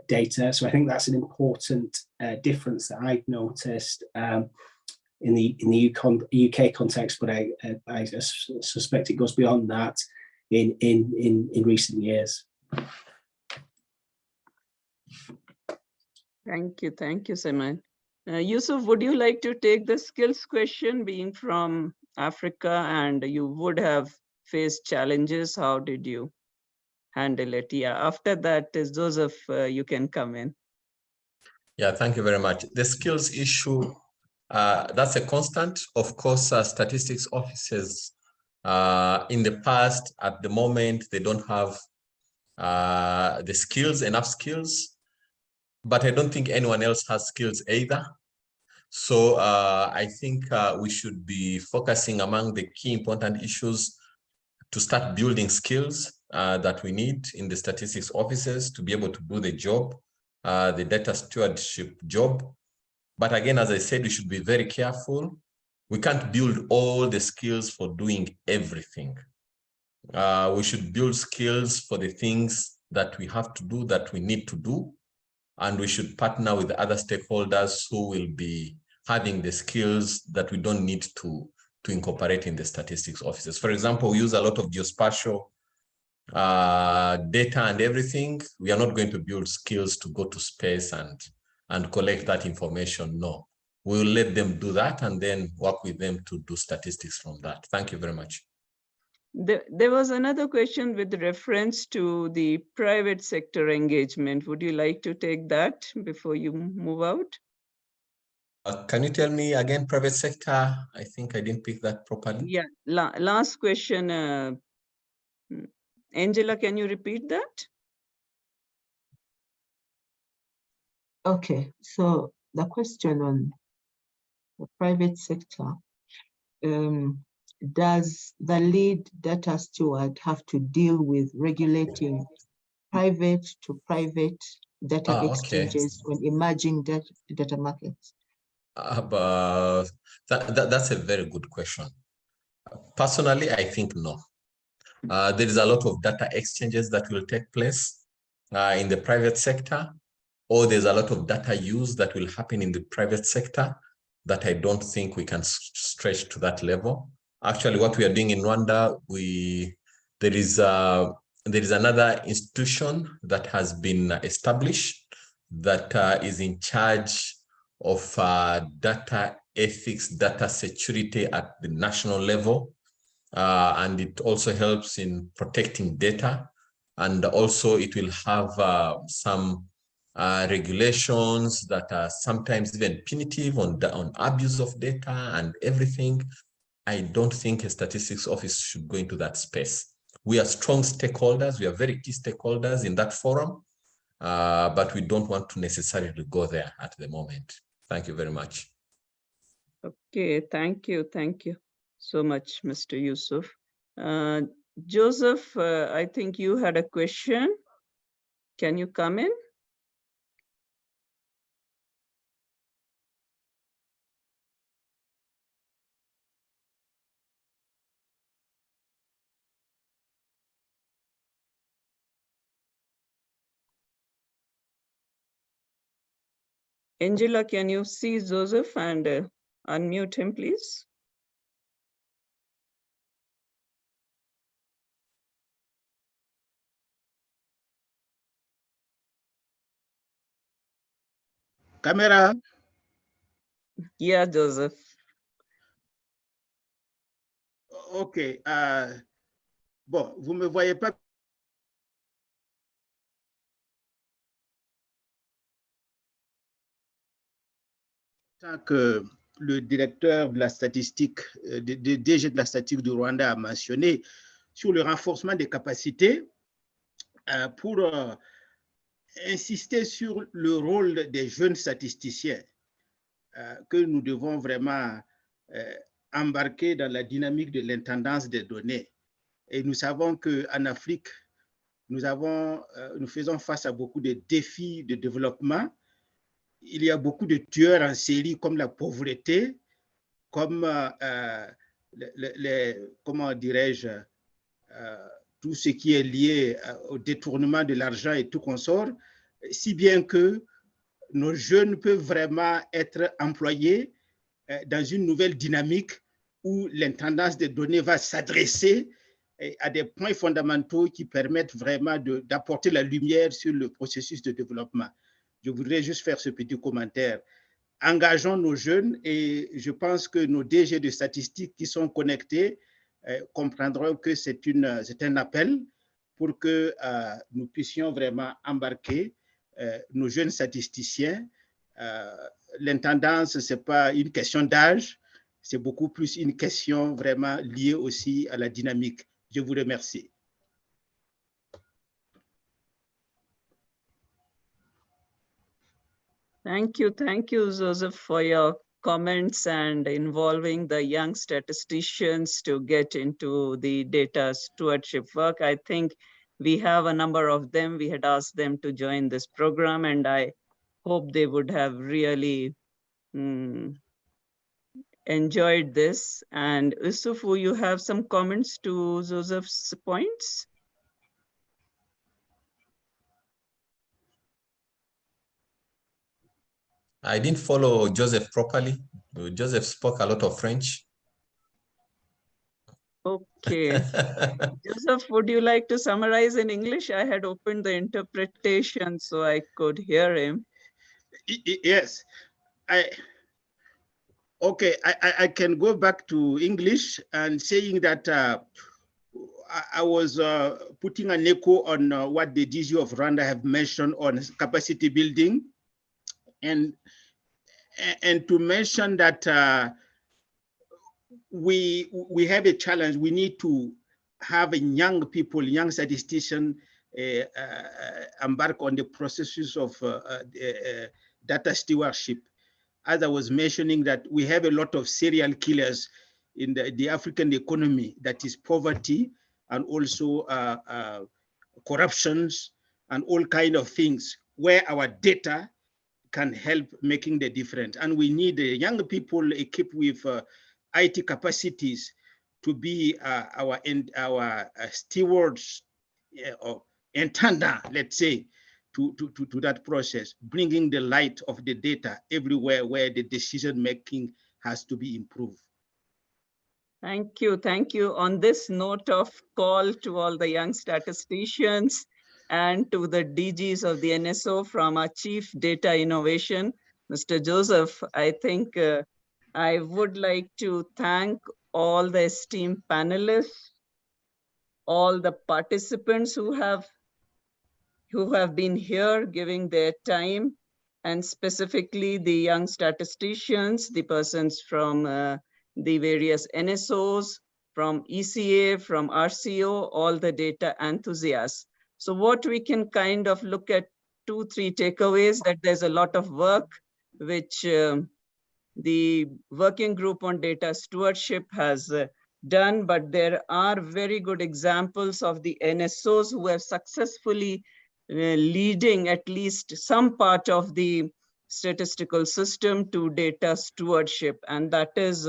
data. So I think that's an important difference that I've noticed in the UK context, but I suspect it goes beyond that in recent years. Thank you, Simon. Yusuf, would you like to take the skills question? Being from Africa and you would have faced challenges, how did you handle it? Yeah, after that is Joseph, you can come in. Yeah, thank you very much. The skills issue, that's a constant. Of course, statistics offices in the past, at the moment, they don't have the skills, enough skills, but I don't think anyone else has skills either. So I think we should be focusing among the key important issues to start building skills that we need in the statistics offices to be able to do the job, the data stewardship job. But again, as I said, we should be very careful. We can't build all the skills for doing everything. We should build skills for the things that we have to do, that we need to do. And we should partner with other stakeholders who will be having the skills that we don't need to incorporate in the statistics offices. For example, we use a lot of geospatial data and everything. We are not going to build skills to go to space and collect that information. No, we'll let them do that and then work with them to do statistics from that. Thank you very much. There was another question with reference to the private sector engagement. Would you like to take that before you move out? Can you tell me again, private sector? I think I didn't pick that properly. Yeah, last question. Angela, can you repeat that? Okay, so the question on the private sector, does the lead data steward have to deal with regulating private to private data exchanges when emerging data markets? That's a very good question. Personally, I think no. There is a lot of data exchanges that will take place in the private sector. or there's a lot of data use that will happen in the private sector that I don't think we can stretch to that level. Actually, what we are doing in Rwanda, there is another institution that has been established that is in charge of data ethics, data security at the national level. And it also helps in protecting data. And also it will have some regulations that are sometimes even punitive on abuse of data and everything. I don't think a statistics office should go into that space. We are strong stakeholders. We are very key stakeholders in that forum, but we don't want to necessarily go there at the moment. Thank you very much. Okay, thank you. Thank you so much, Mr. Yusuf. Joseph, I think you had a question. Can you come in? Angela, can you see Joseph and unmute him, please? Caméra. Yeah, Joseph. OK. Bon, vous ne me voyez pas. Tant que le directeur de la statistique, DG de la statistique du Rwanda a mentionné sur le renforcement des capacités pour insister sur le rôle des jeunes statisticiens que nous devons vraiment embarquer dans la dynamique de l'intendance des données. Et nous savons qu'en Afrique, nous faisons face à beaucoup de défis de développement. Il y a beaucoup de tueurs en série comme la pauvreté, comme comment dirais-je, tout ce qui est lié au détournement de l'argent et tout consort, si bien que nos jeunes peuvent vraiment être employés dans une nouvelle dynamique où l'intendance des données va s'adresser à des points fondamentaux qui permettent vraiment d'apporter la lumière sur le processus de développement. Je voudrais juste faire ce petit commentaire. Engageons nos jeunes et je pense que nos DG de statistiques qui sont connectés comprendront que c'est un appel pour que nous puissions vraiment embarquer nos jeunes statisticiens. L'intendance, ce n'est pas une question d'âge, c'est beaucoup plus une question vraiment liée aussi à la dynamique. Je vous remercie. Thank you, Joseph, for your comments and involving the young statisticians to get into the data stewardship work. I think we have a number of them. We had asked them to join this program, and I hope they would have really enjoyed this. And Yusuf, will you have some comments to Joseph's points? I didn't follow Joseph properly. Joseph spoke a lot of French. Okay. Joseph, would you like to summarize in English? I had opened the interpretation so I could hear him. Yes. Okay, I can go back to English and saying that I was putting an echo on what the DG of Rwanda have mentioned on capacity building, and to mention that we have a challenge. We need to have young people, young statisticians embark on the processes of data stewardship. As I was mentioning, that we have a lot of serial killers in the African economy, that is poverty and also corruptions and all kind of things where our data can help making the difference. And we need young people equipped with IT capacities to be our stewards or intendant, let's say, to that process, bringing the light of the data everywhere where the decision making has to be improved. Thank you. Thank you. On this note of call to all the young statisticians and to the DGs of the NSO from our Chief Data Innovation, Mr. Joseph, I think I would like to thank all the esteemed panelists, all the participants who have been here giving their time, and specifically the young statisticians, the persons from the various NSOs, from ECA, from RCO, all the data enthusiasts. So what we can kind of look at 2-3 takeaways, that there's a lot of work which the working group on data stewardship has done, but there are very good examples of the NSOs who have successfully leading at least some part of the statistical system to data stewardship. And that is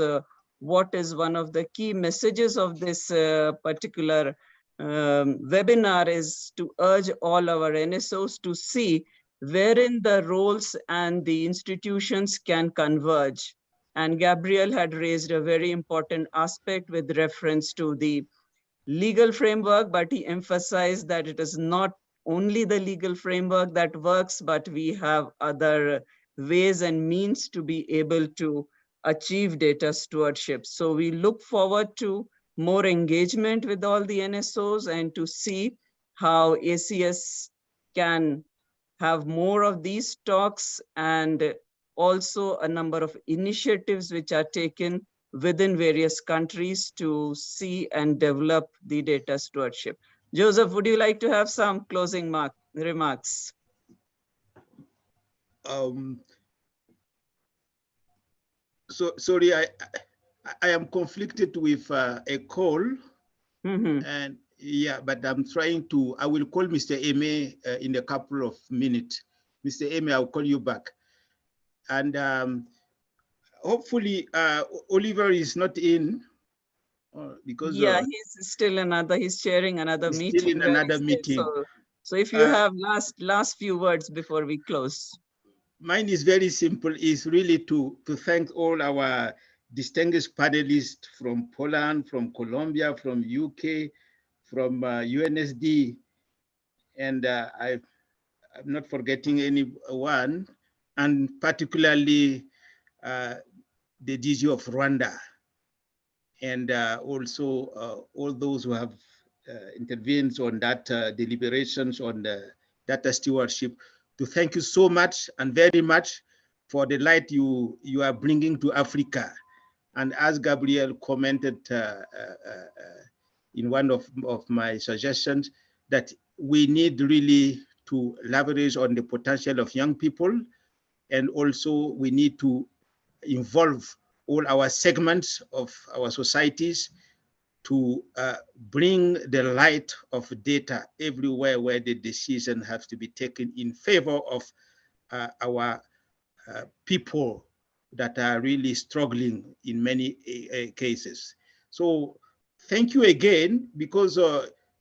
what is one of the key messages of this particular webinar, is to urge all our NSOs to see wherein the roles and the institutions can converge. And Gabriel had raised a very important aspect with reference to the legal framework, but he emphasized that it is not only the legal framework that works, but we have other ways and means to be able to achieve data stewardship. So we look forward to more engagement with all the NSOs and to see how ACS can have more of these talks, and also a number of initiatives which are taken within various countries to see and develop the data stewardship. Joseph, would you like to have some closing remarks? So sorry, I am conflicted with a call, and yeah, but I'm trying to. I will call Mr. Eme in a couple of minutes. Mr. Eme, I'll call you back, and hopefully Oliver is not in. Because he's still he's chairing another meeting. Still in another meeting. So if you have last few words before we close. Mine is very simple, is really to thank all our distinguished panelists from Poland, from Colombia, from UK, from UNSD, and I'm not forgetting anyone, and particularly the DG of Rwanda, and also all those who have intervened on that deliberations on the data stewardship, to thank you so much and very much for the light you are bringing to Africa. And as Gabriel commented in one of my suggestions, that we need really to leverage on the potential of young people, and also we need to involve all our segments of our societies to bring the light of data everywhere where the decision has to be taken in favor of our people that are really struggling in many cases. So thank you again, because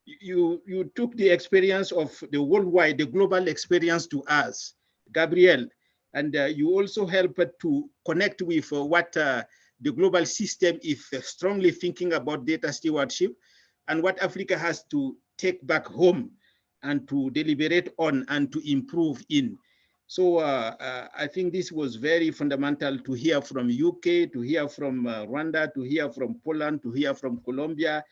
you took the experience of the worldwide, the global experience to us, Gabriel, and you also helped to connect with what the global system is strongly thinking about data stewardship, and what Africa has to take back home and to deliberate on and to improve in. So I think this was very fundamental to hear from UK, to hear from Rwanda, to hear from Poland, to hear from Colombia,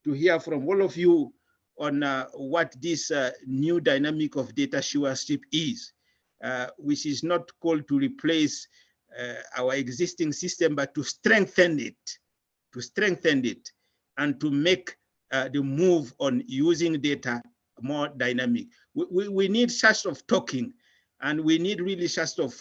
to hear from all of you on what this new dynamic of data stewardship is, which is not called to replace our existing system, but to strengthen it, and to make the move on using data more dynamic. We need such of talking, and we need really such of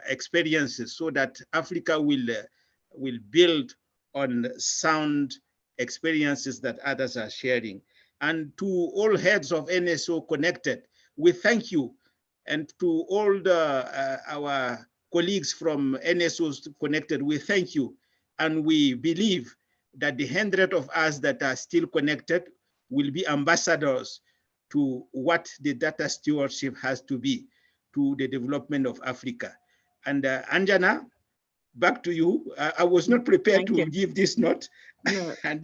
experiences, so that Africa will build on sound experiences that others are sharing. And to all heads of NSO connected, we thank you. And to all our colleagues from NSOs connected, we thank you. And we believe that the 100 of us that are still connected will be ambassadors to what the data stewardship has to be to the development of Africa. And Anjana, back to you. I was not prepared to give this note. No, and,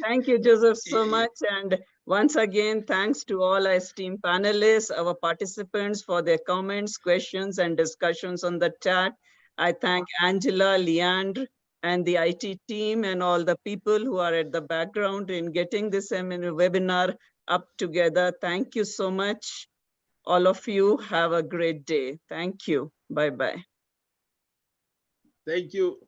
thank you, Joseph, so much. And once again, thanks to all our esteemed panelists, our participants for their comments, questions, and discussions on the chat. I thank Angela, Leandre, and the IT team and all the people who are at the background in getting this webinar up together. Thank you so much. All of you have a great day. Thank you. Bye-bye. Thank you.